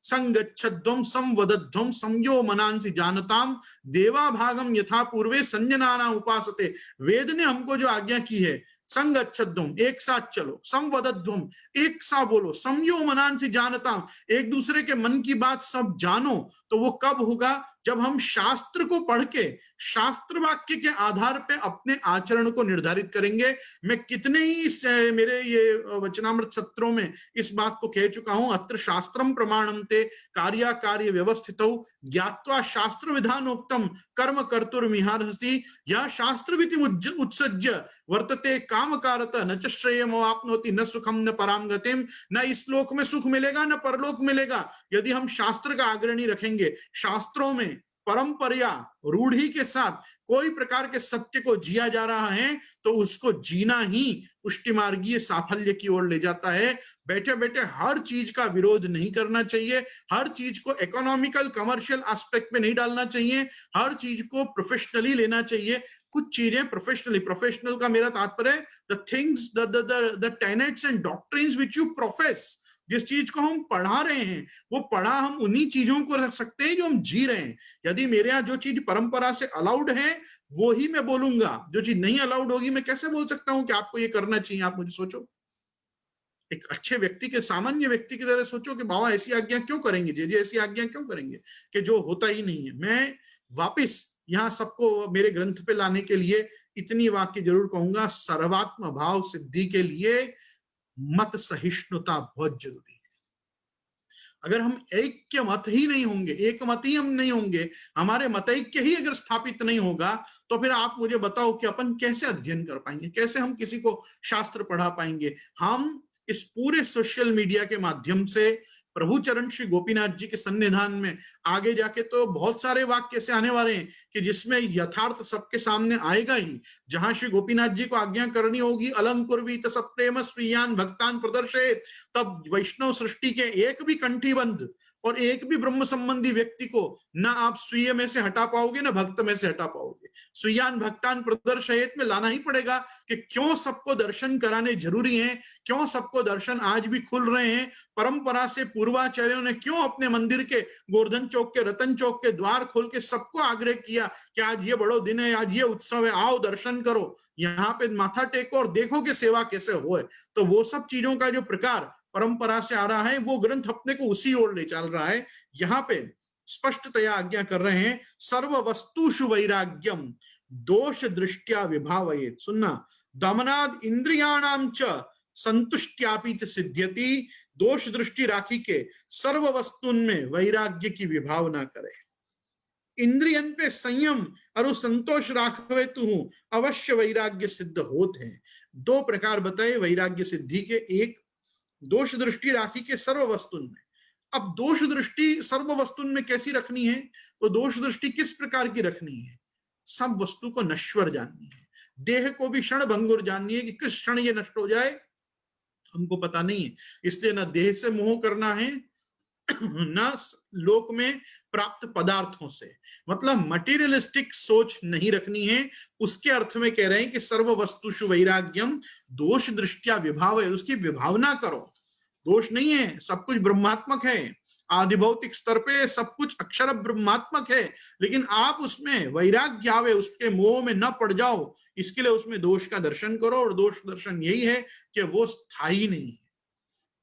संगच्छध्वम संवदध्वम संयो मनांसि जानताम देवा भागम यथा पूर्वे संजनाना उपासते। वेद ने हमको जो आज्ञा की है, संगच्छध्वम एक साथ चलो, संवदध्वम एक साथ बोलो, संयो मनांसि जानताम एक दूसरे के मन की बात सब जानो। तो वो कब होगा? जब हम शास्त्र को पढ़ के, शास्त्र वाक्य के आधार पे अपने आचरण को निर्धारित करेंगे। मैं कितने ही मेरे ये वचनामृत सत्रों में इस बात को कह चुका हूं, अत्र शास्त्रम प्रमाणन्ते कार्या कार्य व्यवस्थितौ ज्ञात्वा शास्त्र विधानोक्तम कर्म कर्तुर्मिहार्हति। या शास्त्रविधि उत्सज्य वर्तते कामकारत न च श्रेयमवाप्नोति न सुखम न पराम गतिम। न इस लोक में सुख मिलेगा न परलोक मिलेगा। यदि हम शास्त्र का अग्रणी रखेंगे, शास्त्रों में परंपरा रूढ़ी के साथ कोई प्रकार के सत्य को जिया जा रहा है, तो उसको जीना ही पुष्टि मार्गीय साफल्य की ओर ले जाता है। बैठे बैठे हर चीज का विरोध नहीं करना चाहिए, हर चीज को इकोनॉमिकल कमर्शियल एस्पेक्ट में नहीं डालना चाहिए, हर चीज को प्रोफेशनली लेना चाहिए। कुछ चीजें प्रोफेशनली, प्रोफेशनल का मेरा तात्पर्य the things, the tenets and doctrines which you profess, जिस चीज को हम पढ़ा रहे हैं, वो पढ़ा हम उन्हीं चीजों को रख सकते हैं जो हम जी रहे हैं। यदि मेरे यहाँ जो चीज परंपरा से अलाउड है वो ही मैं बोलूंगा, जो चीज नहीं अलाउड होगी मैं कैसे बोल सकता हूं कि आपको ये करना चाहिए? आप मुझे सोचो, एक अच्छे व्यक्ति के, सामान्य व्यक्ति की तरह सोचो कि बाबा ऐसी आज्ञा क्यों करेंगे, जी ऐसी आज्ञा क्यों करेंगे कि जो होता ही नहीं है। मैं वापिस यहाँ सबको मेरे ग्रंथ पे लाने के लिए इतनी वाक्य जरूर कहूंगा, सर्वात्म भाव सिद्धि के लिए मत सहिष्णुता बहुत जरूरी है। अगर हम ऐक्य मत ही नहीं होंगे, एक मत ही हम नहीं होंगे, हमारे मतैक्य ही अगर स्थापित नहीं होगा, तो फिर आप मुझे बताओ कि अपन कैसे अध्ययन कर पाएंगे, कैसे हम किसी को शास्त्र पढ़ा पाएंगे? हम इस पूरे सोशल मीडिया के माध्यम से प्रभु चरण श्री गोपीनाथ जी के सन्निधान में आगे जाके तो बहुत सारे वाक्य ऐसे आने वाले हैं कि जिसमें यथार्थ सबके सामने आएगा ही। जहां श्री गोपीनाथ जी को आज्ञा करनी होगी अलंकुर्वीत सप्रेम स्वीयान भक्तान प्रदर्शयेत, तब वैष्णव सृष्टि के एक भी कंठीबंध और एक भी ब्रह्म संबंधी व्यक्ति को ना आप स्वीय में से हटा पाओगे ना भक्त में से हटा पाओगे। स्वीयान भक्तान प्रदर्शयेत में लाना ही पड़ेगा कि क्यों सबको दर्शन कराने जरूरी हैं, क्यों सबको दर्शन आज भी खुल रहे हैं। परंपरा से पूर्वाचार्यों ने क्यों अपने मंदिर के गोवर्धन चौक के, रतन चौक के द्वार खोल के सबको आग्रह किया कि आज ये बड़ो दिन है, आज ये उत्सव है, आओ दर्शन करो, यहाँ पे माथा टेको और देखो कि सेवा कैसे हो। तो वो सब चीजों का जो प्रकार परंपरा से आ रहा है, वो ग्रंथ अपने को उसी ओर ले चल रहा है। यहाँ पे स्पष्टतया आज्ञा कर रहे हैं, सर्व वस्तुषु वैराग्यम दोष दृष्टिया विभावयेत। सुनना, दमनाद इंद्रियाणाम च संतुष्ट्यापि च सिद्ध्यति। दोष दृष्टि राखी के सर्व वस्तुन में वैराग्य की विभावना करे। इंद्रियन पे संयम और संतोष राखवे तू अवश्य वैराग्य सिद्ध होते हैं। दो प्रकार बताए वैराग्य सिद्धि के, एक दोष दृष्टि राखी के सर्व वस्तुन में। अब दोष दृष्टि सर्व वस्तुन में कैसी रखनी है? तो दोष दृष्टि किस प्रकार की रखनी है? सब वस्तु को नश्वर जाननी है, देह को भी क्षण भंगुर जाननी है कि किस क्षण ये नष्ट हो जाए हमको पता नहीं है। इसलिए ना देह से मोह करना है ना लोक में प्राप्त पदार्थों से, मतलब मटेरियलिस्टिक सोच नहीं रखनी है। उसके अर्थ में कह रहे हैं कि सर्व वस्तुषु वैराग्यम दोष दृष्टिया विभाव है, उसकी विभावना करो। दोष नहीं है, सब कुछ ब्रह्मात्मक है, आधिभौतिक स्तर पे सब कुछ अक्षर ब्रह्मात्मक है, लेकिन आप उसमें वैराग्य आवे, उसके मोह में न पड़ जाओ, इसके लिए उसमें दोष का दर्शन करो। और दोष दर्शन यही है कि वो स्थायी नहीं है,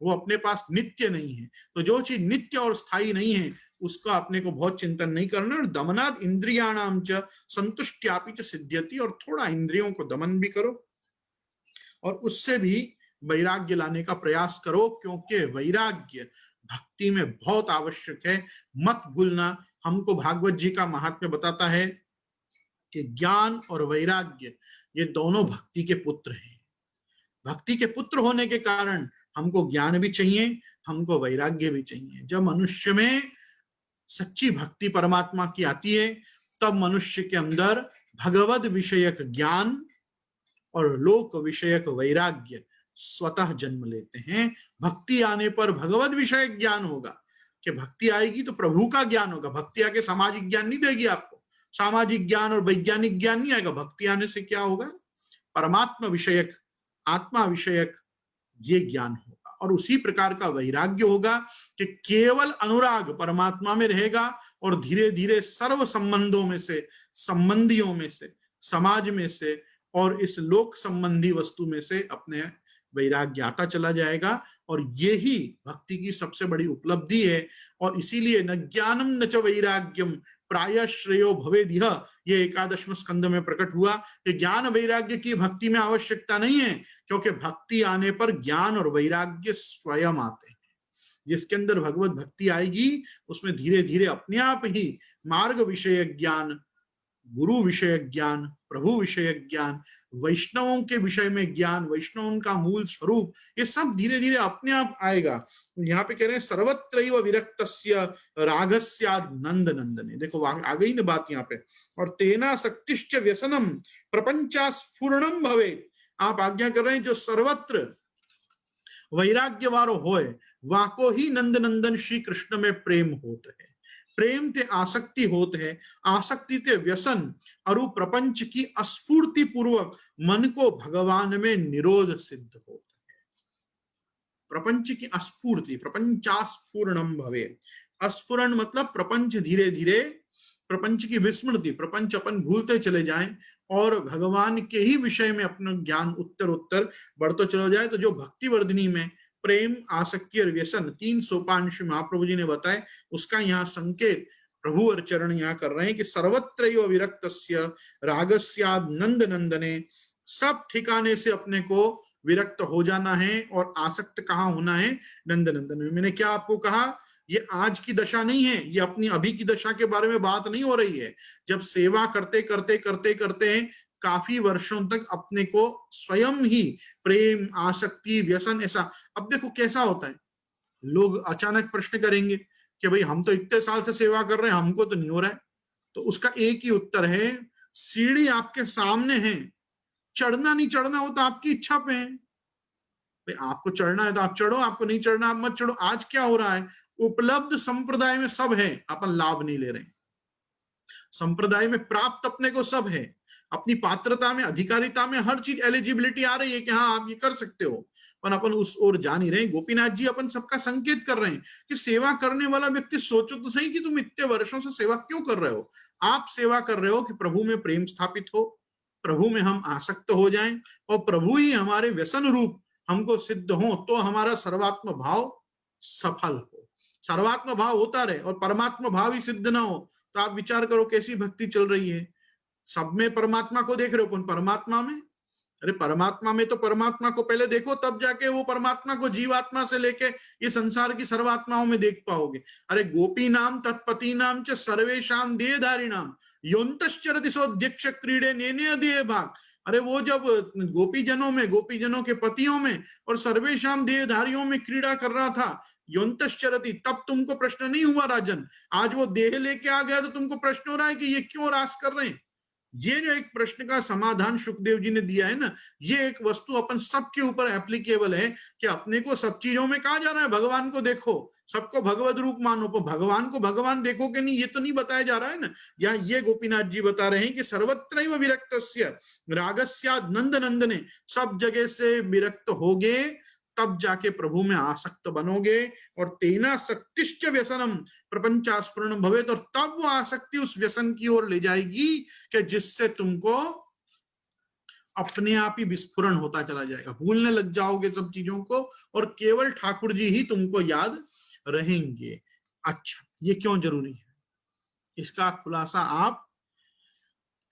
वो अपने पास नित्य नहीं है। तो जो चीज नित्य और स्थायी नहीं है उसका अपने को बहुत चिंतन नहीं करना। और दमनाद इंद्रियाणाम च संतुष्ट्यापि च सिद्ध्यति, और थोड़ा इंद्रियों को दमन भी करो और उससे भी वैराग्य लाने का प्रयास करो, क्योंकि वैराग्य भक्ति में बहुत आवश्यक है। मत भूलना, हमको भागवत जी का महात्म्य बताता है कि ज्ञान और वैराग्य ये दोनों भक्ति के पुत्र हैं। भक्ति के पुत्र होने के कारण हमको ज्ञान भी चाहिए, हमको वैराग्य भी चाहिए। जब मनुष्य में सच्ची भक्ति परमात्मा की आती है, तब मनुष्य के अंदर भगवद विषयक ज्ञान और लोक विषयक वैराग्य स्वतः जन्म लेते हैं। भक्ति आने पर भगवद विषय ज्ञान होगा, कि भक्ति आएगी तो प्रभु का ज्ञान होगा। भक्ति आके सामाजिक ज्ञान नहीं देगी आपको, सामाजिक ज्ञान और वैज्ञानिक ज्ञान नहीं आएगा। भक्ति आने से क्या होगा? परमात्मा विषयक, आत्मा विषयक ये ज्ञान होगा। और उसी प्रकार का वैराग्य होगा कि केवल अनुराग परमात्मा में रहेगा और धीरे धीरे सर्व संबंधों में से, संबंधियों में से, समाज में से और इस लोक संबंधी वस्तु में से अपने वैराग्य आता चला जाएगा। और यही भक्ति की सबसे बड़ी उपलब्धि है। और इसीलिए न ज्ञानम न च वैराग्यम प्राय श्रेयो भवेदिह, ये 11वें स्कंद में प्रकट हुआ कि ज्ञान वैराग्य की भक्ति में आवश्यकता नहीं है, क्योंकि भक्ति आने पर ज्ञान और वैराग्य स्वयं आते हैं। जिसके अंदर भगवत भक्ति आएगी उसमें धीरे धीरे अपने आप ही मार्ग विषय ज्ञान, गुरु विषय ज्ञान, प्रभु विषय ज्ञान, वैष्णवों के विषय में ज्ञान, वैष्णवों का मूल स्वरूप, ये सब धीरे धीरे अपने आप आएगा। यहाँ पे कह रहे हैं सर्वत्रैव विरक्तस्य रागस्याद नंद नंदने। देखो आ गई ना बात यहाँ पे। और तेना शक्तिश्च व्यसनम प्रपंचा स्फुरणम भवेत्। आप आज्ञा कर रहे हैं जो सर्वत्र वैराग्य वारो होए वाको ही नंद नंदन श्री कृष्ण में प्रेम होते है। प्रेम ते आसक्ति होते है, आसक्ति ते व्यसन अरु प्रपंच की अस्फूर्ति पूर्वक मन को भगवान में निरोध सिद्ध होता है। प्रपंच की अस्फूर्ति, प्रपंचास्फूर्णम भवे। अस्फुरण मतलब प्रपंच धीरे धीरे, प्रपंच की विस्मृति, प्रपंच अपन भूलते चले जाएं और भगवान के ही विषय में अपना ज्ञान उत्तर उत्तर बढ़ते चला जाए। तो जो भक्ति वर्धिनी में प्रेम, आसक्ति और व्यसन 3 सोपान श्री महाप्रभु जी ने बताए, उसका यहाँ संकेत प्रभु और चरण यहाँ कर रहे हैं कि सर्वत्रैव विरक्तस्य रागस्याद नंद नंदने। सब ठिकाने से अपने को विरक्त हो जाना है और आसक्त कहाँ होना है? नंद नंदन में। मैंने क्या आपको कहा, ये आज की दशा नहीं है, ये अपनी अभी की दशा के बारे में बात नहीं हो रही है। जब सेवा करते करते करते करते काफी वर्षों तक अपने को स्वयं ही प्रेम, आसक्ति, व्यसन, ऐसा। अब देखो कैसा होता है, लोग अचानक प्रश्न करेंगे कि भाई हम तो इतने साल से सेवा कर रहे हैं, हमको तो नहीं हो रहा है। तो उसका एक ही उत्तर है, सीढ़ी आपके सामने है, चढ़ना नहीं चढ़ना हो तो आपकी इच्छा पे है। भाई आपको चढ़ना है तो आप चढ़ो, आपको नहीं चढ़ना आप मत चढ़ो। आज क्या हो रहा है, उपलब्ध संप्रदाय में सब है, अपन लाभ नहीं ले रहे। संप्रदाय में प्राप्त अपने को सब है, अपनी पात्रता में, अधिकारिता में हर चीज एलिजिबिलिटी आ रही है कि हाँ आप ये कर सकते हो, पर अपन उस ओर जा नहीं रहे। गोपीनाथ जी अपन सबका संकेत कर रहे हैं कि सेवा करने वाला व्यक्ति सोचो तो सही कि तुम इतने वर्षों से सेवा क्यों कर रहे हो। आप सेवा कर रहे हो कि प्रभु में प्रेम स्थापित हो, प्रभु में हम आसक्त हो जाएं और प्रभु ही हमारे व्यसन रूप हमको सिद्ध हो, तो हमारा सर्वात्म भाव सफल हो। सर्वात्म भाव होता रहे और परमात्मा भाव ही सिद्ध ना हो तो आप विचार करो कैसी भक्ति चल रही है। सब में परमात्मा को देख रहे हो, कौन परमात्मा में? अरे परमात्मा में तो परमात्मा को पहले देखो, तब जाके वो परमात्मा को जीवात्मा से लेके ये संसार की सर्वात्माओं में देख पाओगे। अरे गोपी नाम तत्पति नाम च सर्वेशाम देहधारी नाम योन्तश्चरति सोध्यक्ष क्रीडे नेने देह भाग। अरे वो जब गोपी जनों में, गोपी जनों के पतियों में और सर्वेशाम देहधारियों में क्रीड़ा कर रहा था, योन्तश्चरति, तब तुमको प्रश्न नहीं हुआ राजन। आज वो देह लेके आ गया तो तुमको प्रश्न हो रहा है कि ये क्यों रास कर रहे हैं। ये जो एक प्रश्न का समाधान सुखदेव जी ने दिया है ना, ये एक वस्तु अपन सबके ऊपर एप्लीकेबल है कि अपने को सब चीजों में कहा जा रहा है भगवान को देखो, सबको भगवत रूप मानो, पर भगवान को भगवान देखो कि नहीं, ये तो नहीं बताया जा रहा है ना। यहाँ ये गोपीनाथ जी बता रहे हैं कि सर्वत्रैव विरक्तस्य रागस्याद नंद नंदने, सब जगह से विरक्त होगे तब जाके प्रभु में आसक्त बनोगे। और तेना शक्तिश्च व्यसनम प्रपंचास्फुरणम भवेत्, और तब वो आसक्ति उस व्यसन की ओर ले जाएगी कि जिससे तुमको अपने आप ही विस्फुरण होता चला जाएगा, भूलने लग जाओगे सब चीजों को और केवल ठाकुर जी ही तुमको याद रहेंगे। अच्छा, ये क्यों जरूरी है, इसका खुलासा आप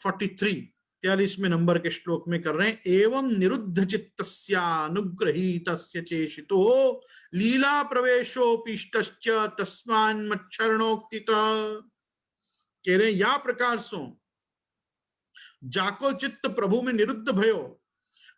43वें नंबर के श्लोक में कर रहे हैं। एवं निरुद्ध चित्तस्यानुग्रहीतस्य चेशितो लीला प्रवेशोपिष्टश्च तस्मान् मच्छरणोक्तितः। कह रहे या प्रकार सो जाको चित्त प्रभु में निरुद्ध भयो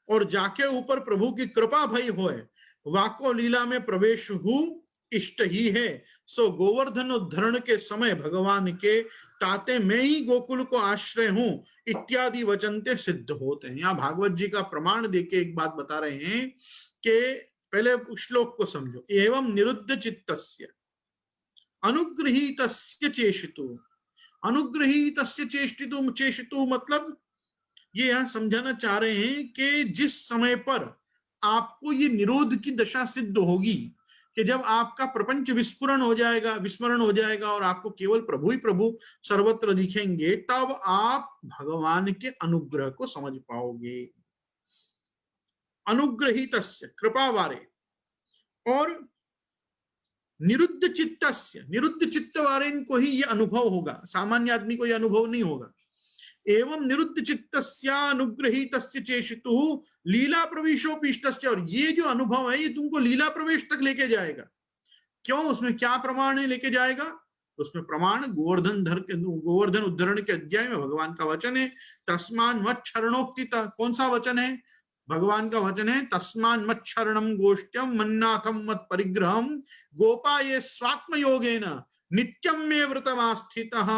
और जाके ऊपर प्रभु की कृपा भई होए, वाको लीला में प्रवेश हु इष्ट ही है। सो गोवर्धन उद्धरण के समय भगवान के ताते मैं ही गोकुल को आश्रय हूं इत्यादि वचनते सिद्ध होते हैं। यहाँ भागवत जी का प्रमाण देके एक बात बता रहे हैं के पहले श्लोक को समझो। एवं निरुद्ध चित्तस्य अनुगृहीतस्य चेष्टितो, अनुगृहीतस्य चेष्टितो, चेष्टितो मतलब ये यहां समझाना चाह रहे हैं कि जिस समय पर आपको ये निरोध की दशा सिद्ध होगी कि जब आपका प्रपंच विस्फुरण हो जाएगा, विस्मरण हो जाएगा और आपको केवल प्रभु ही प्रभु सर्वत्र दिखेंगे, तब आप भगवान के अनुग्रह को समझ पाओगे। अनुग्रहीतस्य कृपा वारे, और निरुद्ध चित्तस्य, निरुद्ध चित्त वाले को ही यह अनुभव होगा, सामान्य आदमी को यह अनुभव नहीं होगा। एवं निरुद्ध चित्तस्यानुग्रहीतस्य चेष्टितुः लीला प्रवेशोपीष्टस्य, और ये जो अनुभव है ये तुमको लीला प्रवेश तक लेके जाएगा। क्यों? उसमें क्या प्रमाण है लेके जाएगा? उसमें प्रमाण गोवर्धन उद्धरण के अध्याय में भगवान का वचन है, तस्मान मच्छरणोक्तिता। कौन सा वचन है? भगवान का वचन है, तस्मान मच्छरणम गोष्ठ्यम मन्नाथम मत परिग्रहम गोपाये स्वात्म योगेन नित्यम में व्रतमास्थितः।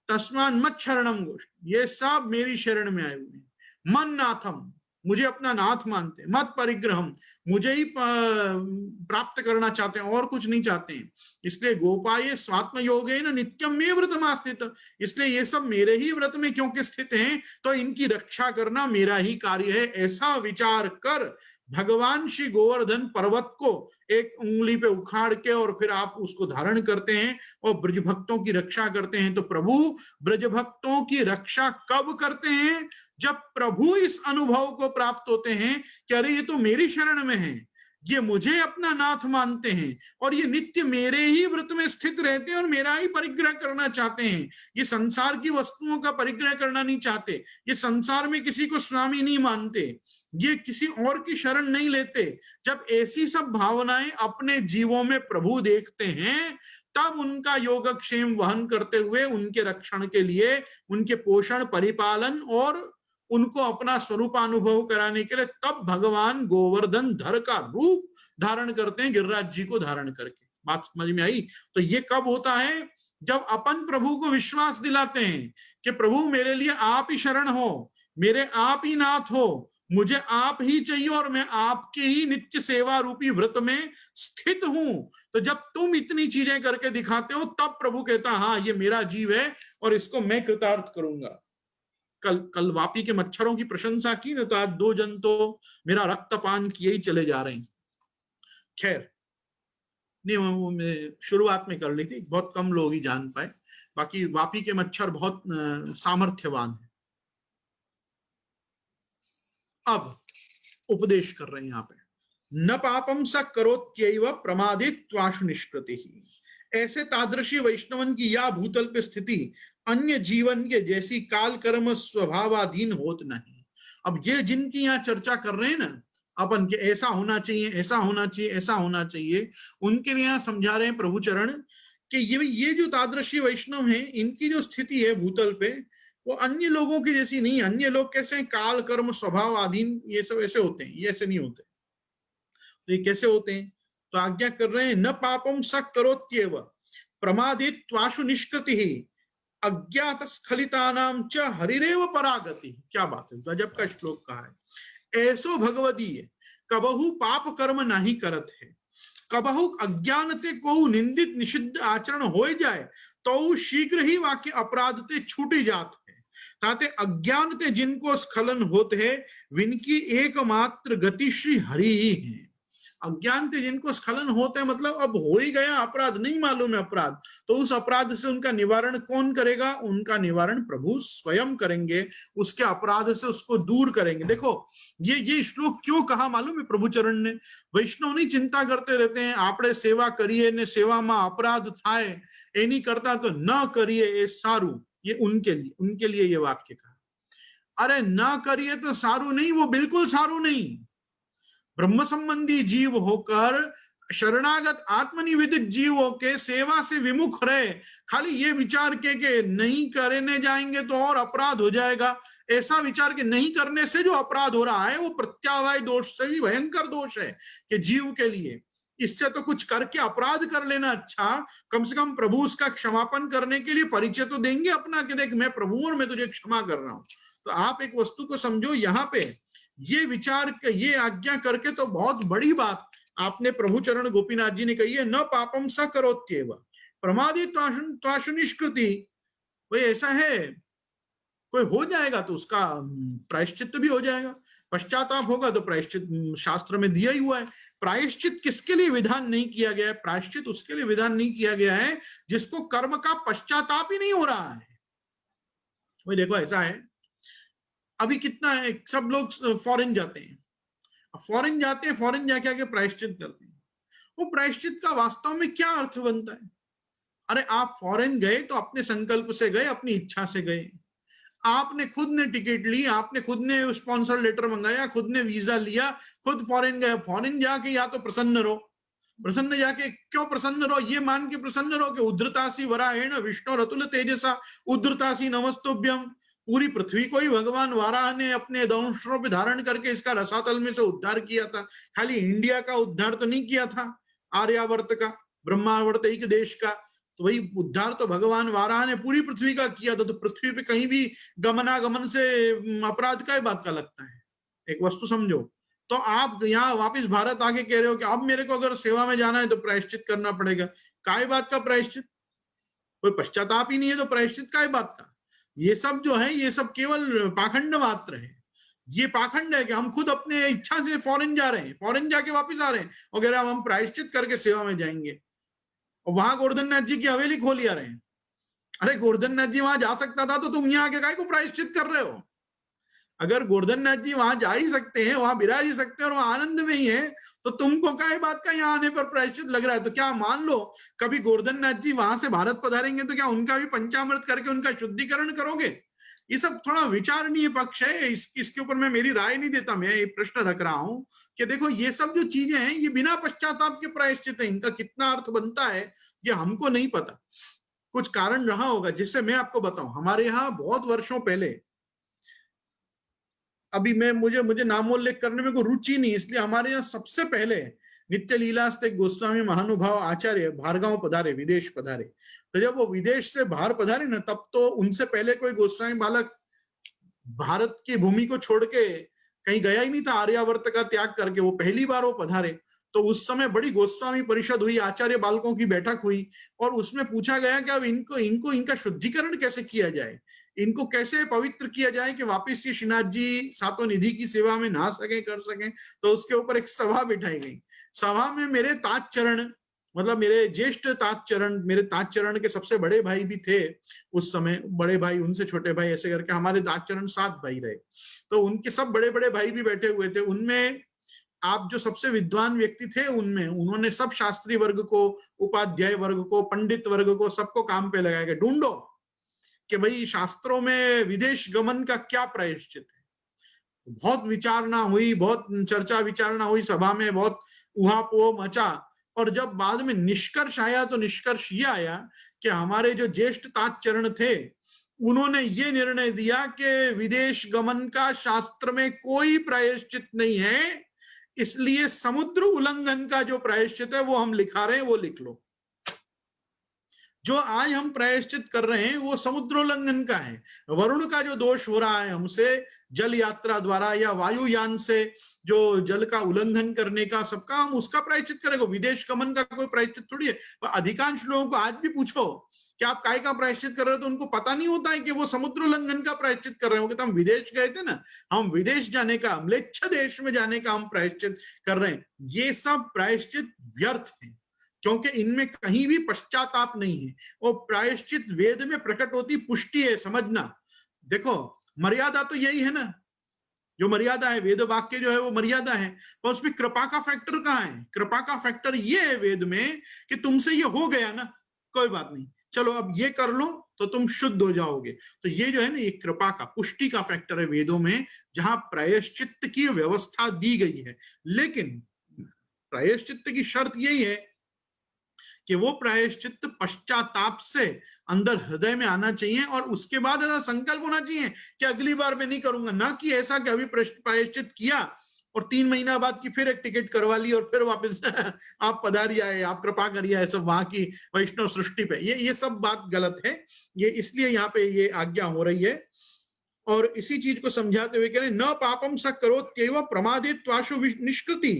तस्मान मत शरणम गोष्ठ, ये सब मेरी शरण में आए हुए हैं। मन नाथम, मुझे अपना नाथ मानते हैं। मत परिग्रहम, मुझे ही प्राप्त करना चाहते हैं और कुछ नहीं चाहते हैं। इसलिए गोपाये स्वात्म योगे न नित्यम में व्रतमास्थित, इसलिए ये सब मेरे ही व्रत में क्योंकि स्थित हैं, तो इनकी रक्षा करना मेरा ही कार्य है। ऐसा विचार कर भगवान श्री गोवर्धन पर्वत को एक उंगली पे उखाड़ के और फिर आप उसको धारण करते हैं और ब्रज भक्तों की रक्षा करते हैं। तो प्रभु ब्रज भक्तों की रक्षा कब करते हैं? जब प्रभु इस अनुभव को प्राप्त होते हैं कि अरे ये तो मेरी शरण में है, ये मुझे अपना नाथ मानते हैं और ये नित्य मेरे ही व्रत में स्थित रहते हैं और मेरा ही परिग्रह करना चाहते हैं। ये संसार की वस्तुओं का परिग्रह करना नहीं चाहते, ये संसार में किसी को स्वामी नहीं मानते, ये किसी और की शरण नहीं लेते। जब ऐसी सब भावनाएं अपने जीवों में प्रभु देखते हैं, तब उनका योगक्षेम वहन करते हुए उनके रक्षण के लिए, उनके पोषण परिपालन और उनको अपना स्वरूपानुभव कराने के लिए तब भगवान गोवर्धन धर का रूप धारण करते हैं, गिरिराज जी को धारण करके। बात समझ में आई? तो ये कब होता है? जब अपन प्रभु को विश्वास दिलाते हैं कि प्रभु मेरे लिए आप ही शरण हो, मेरे आप ही नाथ हो, मुझे आप ही चाहिए और मैं आपके ही नित्य सेवा रूपी व्रत में स्थित हूं। तो जब तुम इतनी चीजें करके दिखाते हो, तब प्रभु कहता हाँ ये मेरा जीव है और इसको मैं कृतार्थ करूंगा। कल वापी के मच्छरों की प्रशंसा की ना, तो आज 2 जन तो मेरा रक्तपान किए ही चले जा रहे हैं। खैर नहीं, वो शुरुआत में कर ली थी, बहुत कम लोग ही जान पाए। बाकी वापी के मच्छर बहुत सामर्थ्यवान है। अब उपदेश कर रहे हैं यहाँ पे, न पापम स करोत्यैव प्रमादित्वाशु निष्कृति। ऐसे तादृशी वैष्णवन की या भूतल पे स्थिति अन्य जीवन के जैसी काल कर्म स्वभावाधीन होत नहीं। अब ये जिनकी यहाँ चर्चा कर रहे हैं ना अपन के, ऐसा होना चाहिए, ऐसा होना चाहिए, ऐसा होना चाहिए, उनके लिए यहाँ समझा रहे हैं प्रभु चरण कि ये जो तादृशी वैष्णव है, इनकी जो स्थिति है भूतल पे, वो अन्य लोगों की जैसी नहीं। अन्य लोग कैसे हैं? काल कर्म स्वभाव अधीन, ये सब ऐसे होते हैं, ये ऐसे नहीं होते। तो ये कैसे होते हैं? तो आज्ञा कर रहे हैं, न पापम स करोत्येव प्रमादित्वाशु निष्कृति अज्ञात स्खलितानाम च हरिरेव परागति। क्या बात है, गजब का श्लोक कहा है। ऐसो भगवदीय कबहु पाप कर्म नहीं करत है, कबहु अज्ञानते को निंदित निषिद्ध आचरण हो जाए तो शीघ्र ही वाक्य अपराधते छूटी जात है। ताते अज्ञानते जिनको स्खलन होते है, विनकी एकमात्र गति श्री हरि ही है। अज्ञानते जिनको स्खलन होते हैं मतलब अब हो ही गया अपराध, नहीं मालूम है अपराध, तो उस अपराध से उनका निवारण कौन करेगा? उनका निवारण प्रभु स्वयं करेंगे, उसके अपराध से उसको दूर करेंगे। देखो ये श्लोक क्यों कहा मालूम है प्रभु चरण ने? वैष्णव नहीं चिंता करते रहते हैं आपने सेवा करिए ने सेवा में अपराध थाय, ए नहीं करता तो न करिए ए सारू। ये उनके लिए ये वाक्य कहा। अरे न करिए तो सारू नहीं, वो बिल्कुल सारू नहीं। ब्रह्म संबंधी जीव होकर शरणागत आत्मनिवेदित जीवों के सेवा से विमुख रहे, खाली ये विचार के नहीं करने जाएंगे तो और अपराध हो जाएगा, ऐसा विचार के नहीं करने से जो अपराध हो रहा है वो प्रत्यावाय दोष से भी भयंकर दोष है कि जीव के लिए। इससे तो कुछ करके अपराध कर लेना अच्छा, कम से कम प्रभु उसका क्षमापन करने के लिए परिचय तो देंगे अपना कि देख मैं प्रभु और मैं तुझे क्षमा कर रहा हूं। तो आप एक वस्तु को समझो, यहाँ पे ये विचार, ये आज्ञा करके तो बहुत बड़ी बात आपने प्रभु चरण गोपीनाथ जी ने कही है, न पापम स करोत्येव प्रमादी त्वाशु निष्कृति। भाई ऐसा है, कोई हो जाएगा तो उसका प्रायश्चित भी हो जाएगा, पश्चाताप होगा तो प्रायश्चित शास्त्र में दिया ही हुआ है। प्रायश्चित किसके लिए विधान नहीं किया गया है? प्रायश्चित उसके लिए विधान नहीं किया गया है जिसको कर्म का पश्चाताप ही नहीं हो रहा है। वही देखो ऐसा है, अभी कितना है, सब लोग फॉरेन जाते हैं, फॉरेन जाते हैं, फॉरेन जाके आके प्रायश्चित करते हैं। वो प्रायश्चित का वास्तव में क्या अर्थ बनता है? अरे आप फॉरेन गए तो अपने संकल्प से गए, अपनी इच्छा से गए, आपने खुद ने टिकट ली, आपने खुद ने स्पॉन्सर लेटर मंगाया, खुद ने वीजा लिया, खुद फॉरेन गए। फॉरेन जाके या तो प्रसन्न रहो, प्रसन्न जाके क्यों प्रसन्न रहो? ये मान के प्रसन्न रहो कि उद्धृतासी वराहेण विष्णु रतुल तेजसा उद्धृतासी नमस्तुभ्यम। पूरी पृथ्वी को ही भगवान वाराह ने अपने दंशों पे धारण करके इसका रसातल में से उद्धार किया था। खाली इंडिया का उद्धार तो नहीं किया था, आर्यावर्त का, ब्रह्मावर्त एक देश का, तो वही उद्धार तो भगवान वाराह ने पूरी पृथ्वी का किया था। तो पृथ्वी पे कहीं भी गमनागमन से अपराध का बात का लगता है? एक वस्तु समझो, तो आप यहाँ वापस भारत आके कह रहे हो कि अब मेरे को अगर सेवा में जाना है तो प्रायश्चित करना पड़ेगा। काय बात का प्रायश्चित? कोई पश्चाताप ही नहीं है तो प्रायश्चित काय बात का? ये सब जो है ये सब केवल पाखंड मात्र है। ये पाखंड है कि हम खुद अपने इच्छा से फॉरेन जा रहे हैं, फॉरेन जाके वापिस आ रहे हैं और कह रहे हैं हम प्रायश्चित करके सेवा में जाएंगे, और वहां गोवर्धन नाथ जी की हवेली खोल आ रहे हैं। अरे गोवर्धन नाथ जी वहां जा सकता था तो तुम यहाँ आके काय को प्रायश्चित कर रहे हो? अगर गोवर्धन नाथ जी वहां जा ही सकते हैं, वहां विराज ही सकते हैं और वहां आनंद में ही है, तो तुमको काय बात का यहाँ आने पर प्रायश्चित लग रहा है? तो क्या मान लो कभी गोवर्धन नाथ जी वहां से भारत पधारेंगे तो क्या उनका भी पंचामृत करके उनका शुद्धिकरण करोगे? ये सब थोड़ा विचारणीय पक्ष है, इसके ऊपर मैं मेरी राय नहीं देता, मैं ये प्रश्न रख रहा हूं कि देखो ये सब जो चीजें हैं ये बिना पश्चाताप के प्रायश्चित है, इनका कितना अर्थ बनता है ये हमको नहीं पता। कुछ कारण रहा होगा जिससे मैं आपको बताऊं। हमारे यहाँ बहुत वर्षों पहले, अभी मैं मुझे नामोल्लेख करने में कोई रुचि नहीं, इसलिए हमारे यहाँ सबसे पहले नित्य लीलास्ते गोस्वामी महानुभाव आचार्य भारगांव पधारे, विदेश पधारे। तो जब वो विदेश से बाहर पधारे ना, तब तो उनसे पहले कोई गोस्वामी बालक भारत की भूमि को छोड़ के कहीं गया ही नहीं था, आर्यावर्त का त्याग करके। वो पहली बार वो पधारे, तो उस समय बड़ी गोस्वामी परिषद हुई, आचार्य बालकों की बैठक हुई, और उसमें पूछा गया कि अब इनको इनका शुद्धिकरण कैसे किया जाए, इनको कैसे पवित्र किया जाए कि वापिस ये श्रीनाथ जी सातों निधि की सेवा में नहा सके, कर सके। तो उसके ऊपर एक सभा बिठाई गई। सभा में मेरे ताजचरण, मतलब मेरे ज्येष्ठ ताजचरण, मेरे ताजचरण के सबसे बड़े भाई भी थे उस समय, बड़े भाई उनसे छोटे भाई, ऐसे करके हमारे ताजचरण 7 भाई रहे। तो उनके सब बड़े बड़े भाई भी बैठे हुए थे। उनमें आप जो सबसे विद्वान व्यक्ति थे, उनमें उन्होंने सब शास्त्री वर्ग को, उपाध्याय वर्ग को, पंडित वर्ग को, सबको काम पे लगाया, ढूंढो कि भाई शास्त्रों में विदेश गमन का क्या प्रायश्चित है। बहुत विचारना हुई, बहुत चर्चा विचारणा हुई सभा में, बहुत उहापोह मचा, और जब बाद में निष्कर्ष आया तो निष्कर्ष ये आया कि हमारे जो ज्येष्ठ ताजचरण थे उन्होंने ये निर्णय दिया कि विदेश गमन का शास्त्र में कोई प्रायश्चित नहीं है, इसलिए समुद्र उल्लंघन का जो प्रायश्चित है वो हम लिखा रहे हैं, वो लिख लो। जो आज हम प्रायश्चित कर रहे हैं वो समुद्रोल्लंघन का है। वरुण का जो दोष हो रहा है हमसे जल यात्रा द्वारा या वायुयान से, जो जल का उल्लंघन करने का, सबका हम उसका प्रायश्चित करेंगे। विदेश गमन का कोई प्रायश्चित थोड़ी है। अधिकांश लोगों को आज भी पूछो कि आप काय का प्रायश्चित कर रहे हो, तो उनको पता नहीं होता है कि वो समुद्रोल्लंघन का प्रायश्चित कर रहे हो। तो हम विदेश गए थे ना, हम विदेश जाने का, म्लेच्छ देश में जाने का हम प्रायश्चित कर रहे हैं। ये सब प्रायश्चित व्यर्थ है, क्योंकि इनमें कहीं भी पश्चाताप नहीं है। और प्रायश्चित वेद में प्रकट होती पुष्टि है, समझना। देखो मर्यादा तो यही है ना, जो मर्यादा है, वेद वाक्य जो है वो मर्यादा है, पर उसमें कृपा का फैक्टर कहाँ है? कृपा का फैक्टर ये है वेद में कि तुमसे ये हो गया ना, कोई बात नहीं, चलो अब ये कर लो तो तुम शुद्ध हो जाओगे। तो ये जो है ना, ये कृपा का, पुष्टि का फैक्टर है वेदों में, जहां प्रायश्चित की व्यवस्था दी गई है। लेकिन प्रायश्चित की शर्त यही है कि वो प्रायश्चित पश्चाताप से अंदर हृदय में आना चाहिए, और उसके बाद ऐसा संकल्प होना चाहिए कि अगली बार मैं नहीं करूंगा। ना कि ऐसा कि अभी प्रायश्चित किया और 3 महीना बाद की फिर एक टिकट करवा ली और फिर वापस आप पधारी आए, आप कृपा करिए, ऐसा वहां की वैष्णव सृष्टि पे। ये सब बात गलत है। ये इसलिए यहाँ पे ये आज्ञा हो रही है। और इसी चीज को समझाते हुए कह रहे न पापम स करोत्यैव प्रमादित्वाशु निष्कृति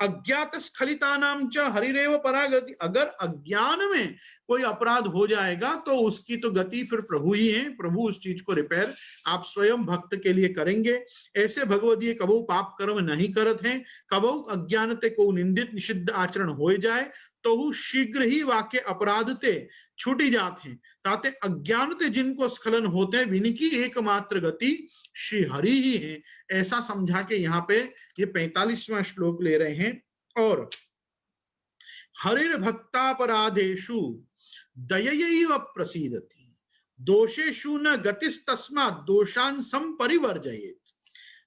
अज्ञात स्खलितानां च हरिरेव परागति। अगर अज्ञान में कोई अपराध हो जाएगा तो उसकी तो गति फिर प्रभु ही है, प्रभु उस चीज को रिपेयर आप स्वयं भक्त के लिए करेंगे। ऐसे भगवदीय कबहू पाप कर्म नहीं करत हैं, कबहू अज्ञानते को निंदित निषिद्ध आचरण हो जाए तो शीघ्र ही वाक्य अपराधते छूटी जाते हैं, ताते अज्ञानते जिनको स्खलन होते हैं विनकी एकमात्र गति श्री हरि ही है। ऐसा समझा के यहाँ पे ये 45वां श्लोक ले रहे हैं। और हरिर भक्तापराधेषु दययैव प्रसीदति दोषेषु न गतिस्तस्मात् दोषान् संपरिवर्जयेत्।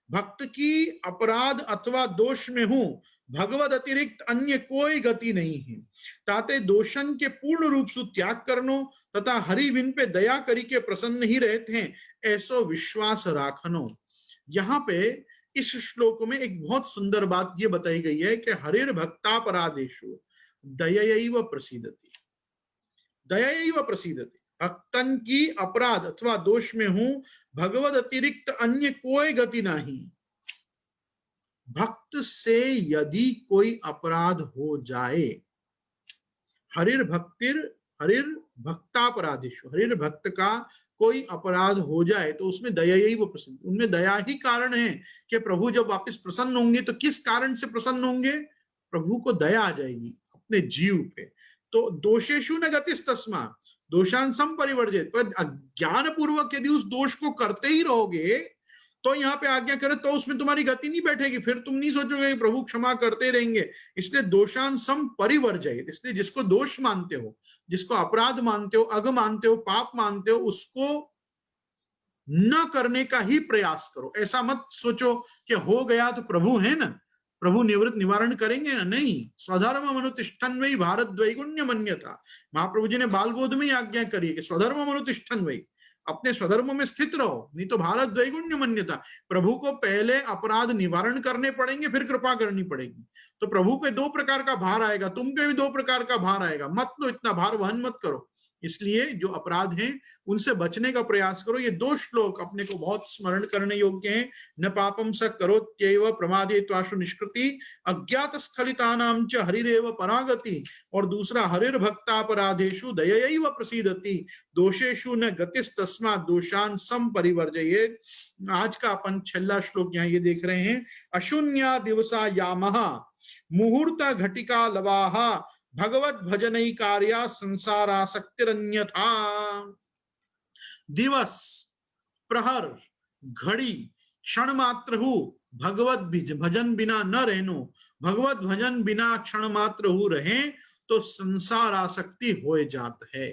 भक्त की अपराध अथवा दोष में हूं भगवत अतिरिक्त अन्य कोई गति नहीं है, ताते दोषन के पूर्ण रूप से त्याग करनो तथा हरि विन पे दया करी के प्रसन्न ही रहते हैं, ऐसो विश्वास राखनो। यहाँ पे इस श्लोक में एक बहुत सुंदर बात ये बताई गई है कि हरिर भक्तापराधेषु दयैव प्रसीदति, दयैव प्रसीदति। भक्तन की अपराध अथवा दोष में हूं भगवत अतिरिक्त अन्य कोई गति नहीं। भक्त से यदि कोई अपराध हो जाए, हरिर भक्तापराधेषु, हरिर भक्त का कोई अपराध हो जाए तो उसमें दया ही वो प्रसन्न, उनमें दया ही कारण है कि प्रभु जब वापस प्रसन्न होंगे तो किस कारण से प्रसन्न होंगे, प्रभु को दया आ जाएगी अपने जीव पे। तो दोषेषु न गतिस् तस्मात् दोषान् संपरिवर्जयेत्। पर अज्ञान पूर्वक यदि उस दोष को करते ही रहोगे तो यहाँ पे आज्ञा करे तो उसमें तुम्हारी गति नहीं बैठेगी, फिर तुम नहीं सोचोगे प्रभु क्षमा करते रहेंगे। इसलिए दोषान् संपरिवर्जयेत्, इसलिए जिसको दोष मानते हो, जिसको अपराध मानते हो, अग मानते हो, पाप मानते हो, उसको न करने का ही प्रयास करो। ऐसा मत सोचो कि हो गया तो प्रभु है ना, प्रभु निवृत्त निवारण करेंगे ना, नहीं। स्वधर्म अनुतिष्ठन वही भारत द्वैगुण्य मन्यता, महाप्रभु जी ने बाल बोध में ही आज्ञा करी है कि स्वधर्म अनुतिष्ठन वही, अपने स्वधर्म में स्थित रहो, नहीं तो भारत द्वैगुण्य मन्यता। प्रभु को पहले अपराध निवारण करने पड़ेंगे फिर कृपा करनी पड़ेगी। तो प्रभु पे दो प्रकार का भार आएगा, तुम पे भी दो प्रकार का भार आएगा, मत लो, इतना भार वहन मत करो। इसलिए जो अपराध हैं उनसे बचने का प्रयास करो। ये दो श्लोक अपने को बहुत स्मरण करने योग्य हैं। न पापम स करोत्यैव प्रमादेत्वाशु निष्कृति अज्ञात स्खलितानां च हरिरेव परागति, और दूसरा हरिर भक्तापराधेषु दयैव प्रसीदति दोषेषु न गतिस्तस्मात् दोषान् संपरिवर्जयेत्। आज का अपन छल्ला श्लोक यहाँ ये देख रहे हैं। अशून्या दिवसा यामः मुहूर्त घटिका लवाः भगवत भजनई कार्या संसारासक्तिरन्यथा। दिवस, प्रहर, घड़ी, क्षण मात्र हु भगवत भजन बिना न रहनो, भगवत भजन बिना क्षण मात्र हु रहे तो संसार आसक्ति हो जात है।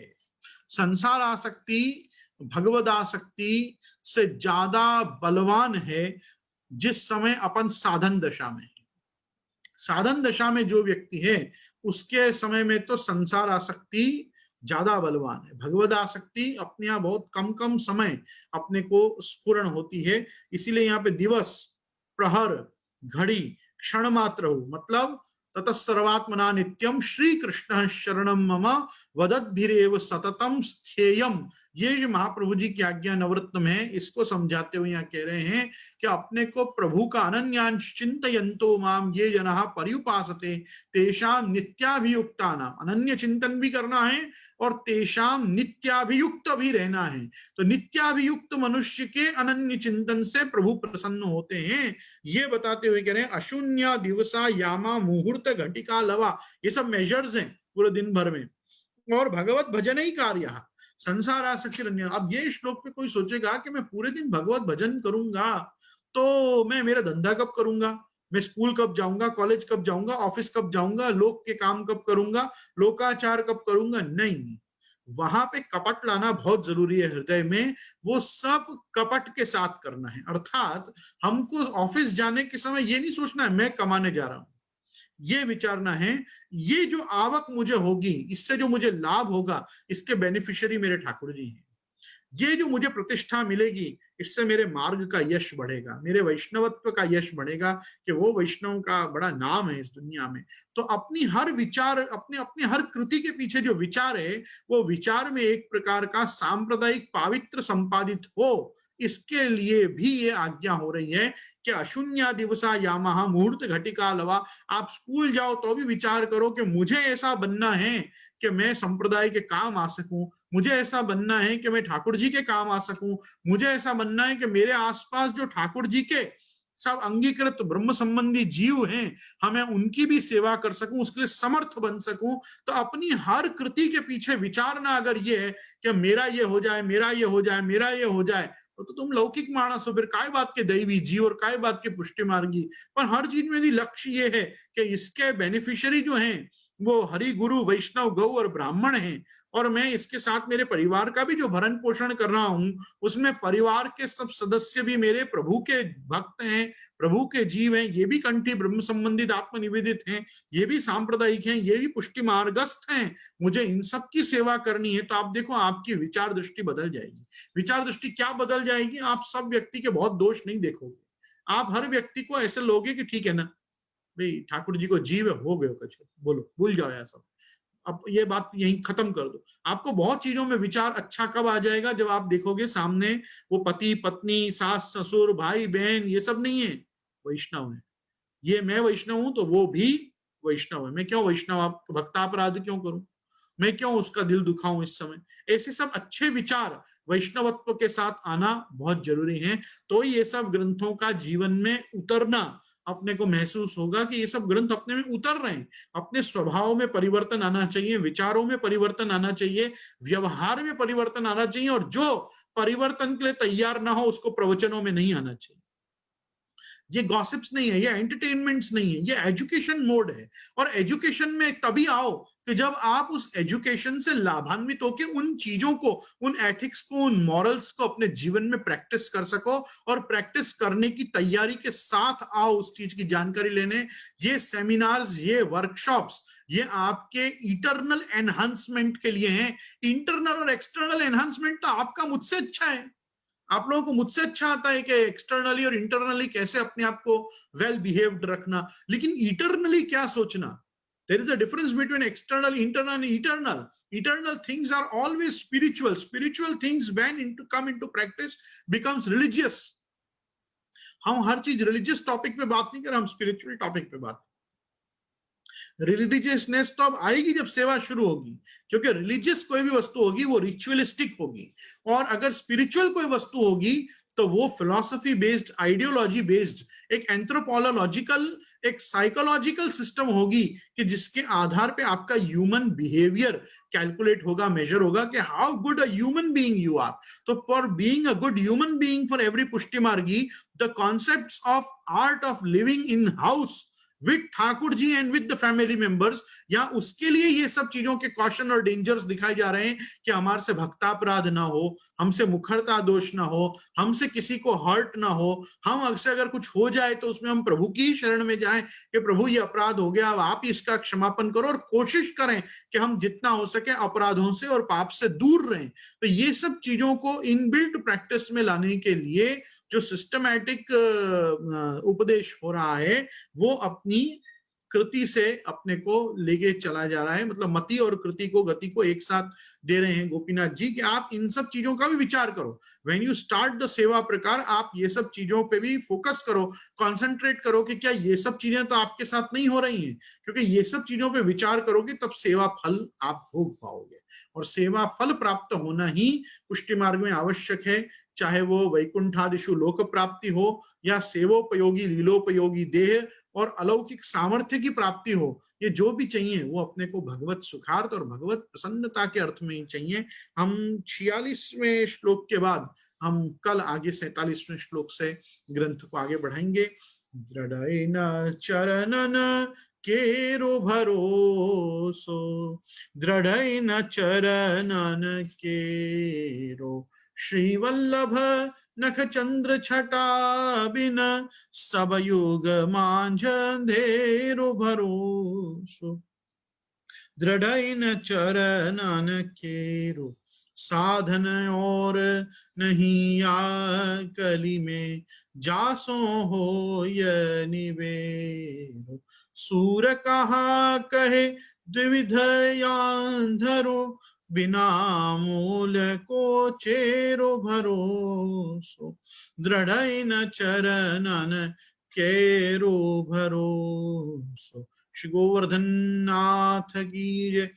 संसार आसक्ति भगवत आसक्ति से ज्यादा बलवान है जिस समय अपन साधन दशा में है। साधन दशा में जो व्यक्ति है उसके समय में तो संसार आसक्ति ज्यादा बलवान है, भगवद आसक्ति अपने यहाँ बहुत कम कम समय अपने को स्फुरण होती है। इसीलिए यहाँ पे दिवस, प्रहर, घड़ी, क्षण मात्र हो, मतलब ततः सर्वात्मना नित्यम श्री कृष्ण शरणम मम वदद्भिरेव सततम स्थेयम। ये जो महाप्रभु जी की आज्ञा नवरत्न में है, इसको समझाते हुए यहाँ कह रहे हैं कि अपने को प्रभु का अनन्यांश चिंतयन्तो माम ये जनाः पर्युपासते तेषाम नित्याभियुक्ता नाम, अनन्य चिंतन भी करना है और तेषाम नित्याभियुक्त भी रहना है। तो नित्याभियुक्त मनुष्य के अनन्य चिंतन से प्रभु प्रसन्न होते हैं। ये बताते हुए कह रहे हैं अशून्य दिवसा यामा मुहूर्त घटिका लवा, ये सब मेजर्स हैं पूरे दिन भर में। और भगवत भजन ही कार्य संसार आसक्ति। अब ये श्लोक पे कोई सोचेगा कि मैं पूरे दिन भगवत भजन करूंगा तो मैं मेरा धंधा कब करूंगा, मैं स्कूल कब जाऊंगा, कॉलेज कब जाऊंगा, ऑफिस कब जाऊंगा, लोक के काम कब करूंगा, लोकाचार कब करूंगा। नहीं, वहां पे कपट लाना बहुत जरूरी है हृदय में। वो सब कपट के साथ करना है। अर्थात हमको ऑफिस जाने के समय ये नहीं सोचना है मैं कमाने जा रहा हूं, ये विचारना है ये जो आवक मुझे होगी, इससे जो मुझे लाभ होगा, इसके बेनिफिशियरी मेरे ठाकुर जी हैं। ये जो मुझे प्रतिष्ठा मिलेगी, इससे मेरे मार्ग का यश बढ़ेगा, मेरे वैष्णवत्व का यश बढ़ेगा कि वो वैष्णव का बड़ा नाम है इस दुनिया में। तो अपनी हर विचार, अपने अपने हर कृति के पीछे जो विचार है, वो विचार में एक प्रकार का सांप्रदायिक पावित्र संपादित हो, इसके लिए भी ये आज्ञा हो रही है कि अशून्य दिवसा यामहा मुहूर्त घटिका लवा। आप स्कूल जाओ तो भी विचार करो कि मुझे ऐसा बनना है कि मैं संप्रदाय के काम आ सकूं, मुझे ऐसा बनना है कि मैं ठाकुर जी के काम आ सकूं, मुझे ऐसा बनना है कि मेरे आसपास जो ठाकुर जी के सब अंगीकृत ब्रह्म संबंधी जीव हैं, हमें उनकी भी सेवा कर सकूं, उसके लिए समर्थ बन सकूं। तो अपनी हर कृति के पीछे विचारना अगर ये है कि मेरा ये हो जाए, मेरा ये हो जाए, मेरा ये हो जाए, तो तुम लौकिक मानस हो, फिर काय बात के दैवी जीव और काय बात के पुष्टि मार्गी। पर हर चीज में भी लक्ष्य ये है कि इसके बेनिफिशियरी जो हैं वो हरि गुरु वैष्णव गौ और ब्राह्मण हैं, और मैं इसके साथ मेरे परिवार का भी जो भरण पोषण कर रहा हूं उसमें परिवार के सब सदस्य भी मेरे प्रभु के भक्त हैं, प्रभु के जीव हैं, ये भी कंठी ब्रह्म संबंधित आत्मनिवेदित हैं, ये भी सांप्रदायिक हैं, ये भी पुष्टि मार्गस्थ हैं, मुझे इन सब की सेवा करनी है। तो आप देखो आपकी विचार दृष्टि बदल जाएगी। विचार दृष्टि क्या बदल जाएगी? आप सब व्यक्ति के बहुत दोष नहीं देखोगे, आप हर व्यक्ति को ऐसे लोगे कि ठीक है ना भाई, ठाकुर जी को जीव है, हो गए कचो, बोलो भूल जाओ यार सब, अब ये बात यहीं खत्म कर दो। आपको बहुत चीजों में विचार अच्छा कब आ जाएगा? जब आप देखोगे सामने वो पति पत्नी सास ससुर भाई बहन ये सब नहीं है, वैष्णव है। ये मैं वैष्णव हूं तो वो भी वैष्णव है, मैं क्यों वैष्णव आप भक्तापराध क्यों करूं, मैं क्यों उसका दिल दुखाऊं इस समय। ऐसे सब अच्छे विचार वैष्णवत्व के साथ आना बहुत जरूरी है। तो ये सब ग्रंथों का जीवन में उतरना अपने को महसूस होगा कि ये सब ग्रंथ अपने में उतर रहे हैं। अपने स्वभाव में परिवर्तन आना चाहिए, विचारों में परिवर्तन आना चाहिए, व्यवहार में परिवर्तन आना चाहिए, और जो परिवर्तन के लिए तैयार ना हो उसको प्रवचनों में नहीं आना चाहिए। ये गॉसिप्स नहीं है, ये एंटरटेनमेंट्स नहीं है, ये एजुकेशन मोड है। और एजुकेशन में तभी आओ कि जब आप उस एजुकेशन से लाभान्वित होकर उन चीजों को, उन एथिक्स को, उन मॉरल्स को अपने जीवन में प्रैक्टिस कर सको, और प्रैक्टिस करने की तैयारी के साथ आओ उस चीज की जानकारी लेने। ये सेमिनार्स, ये वर्कशॉप्स, ये आपके इंटरनल एनहांसमेंट के लिए हैं। इंटरनल और एक्सटर्नल एनहांसमेंट तो आपका मुझसे अच्छा है, आप लोगों को मुझसे अच्छा आता है कि एक्सटर्नली और इंटरनली कैसे अपने आप को वेल बिहेव्ड रखना, लेकिन इंटरनली क्या सोचना। There is a difference between external, internal, eternal. Eternal things are always spiritual, spiritual things when into come into practice becomes religious. हम हर चीज रिलीजियस टॉपिक पे बात नहीं कर रहे, हम स्पिरिचुअल टॉपिक पे बात। रिलीजियसनेस तो अब आएगी जब सेवा शुरू होगी, क्योंकि रिलीजियस कोई भी वस्तु होगी वो रिचुअलिस्टिक होगी, और अगर स्पिरिचुअल कोई वस्तु होगी तो वो फिलॉसफी बेस्ड, आइडियोलॉजी बेस्ड, एक एंथ्रोपोलॉजिकल, एक साइकोलॉजिकल सिस्टम होगी कि जिसके आधार पे आपका ह्यूमन बिहेवियर कैलकुलेट होगा, मेजर होगा कि how good a human being you are. तो for being a good human being for every Pushtimargi, the concepts of art of living in house with Thakur ji and with the family members, या उसके लिए ये सब चीजों के कॉशन और dangers दिखाए जा रहे हैं कि हमारे से भक्तापराध ना हो, हमसे मुखरता दोष ना हो, हमसे किसी को हर्ट ना हो, हम अक्सर अगर कुछ हो जाए तो उसमें हम प्रभु की शरण में जाएं कि प्रभु ये अपराध हो गया, अब आप इसका क्षमापन करो, और कोशिश करें कि हम जितना हो सके अपराधों से और पाप से दूर रहें। तो ये सब चीजों को इनबिल्ट प्रैक्टिस में लाने के लिए जो सिस्टमैटिक उपदेश हो रहा है वो अपनी कृति से अपने को लेके चला जा रहा है। मतलब मति और कृति को, गति को एक साथ दे रहे हैं गोपीनाथ जी कि आप इन सब चीजों का भी विचार करो। व्हेन यू स्टार्ट द सेवा प्रकार, आप ये सब चीजों पे भी फोकस करो, कंसंट्रेट करो कि क्या ये सब चीजें तो आपके साथ नहीं हो रही हैं, क्योंकि ये सब चीजों पे विचार करोगे तब सेवा फल आप भोग पाओगे। और सेवा फल प्राप्त होना ही पुष्टि मार्ग में आवश्यक है, चाहे वो वैकुंठादिशु लोक प्राप्ति हो, या सेवोपयोगी लीलोपयोगी देह और अलौकिक सामर्थ्य की प्राप्ति हो। ये जो भी चाहिए वो अपने को भगवत सुखार्थ और भगवत प्रसन्नता के अर्थ में ही चाहिए। हम 46वें श्लोक के बाद हम कल आगे 47वें श्लोक से ग्रंथ को आगे बढ़ाएंगे। दृढ़ेन चरणन केरो भरोसो, दृढ़ेन चरणन केरो, श्रीवल्लभ नख चंद्र छटा बिन, सब युग मांझ अंधेरो भरोसो। दृढ़ चरणन केरो, साधन और नहीं कली में, जासो हो य निवेरो। सूर कहा कहे द्विविध यान धरो, बिना मूल को चेरो भरोसो। भरोसो, दृढ़ न चरणन केरो भरोसो। श्री गोवर्धन नाथ की जय।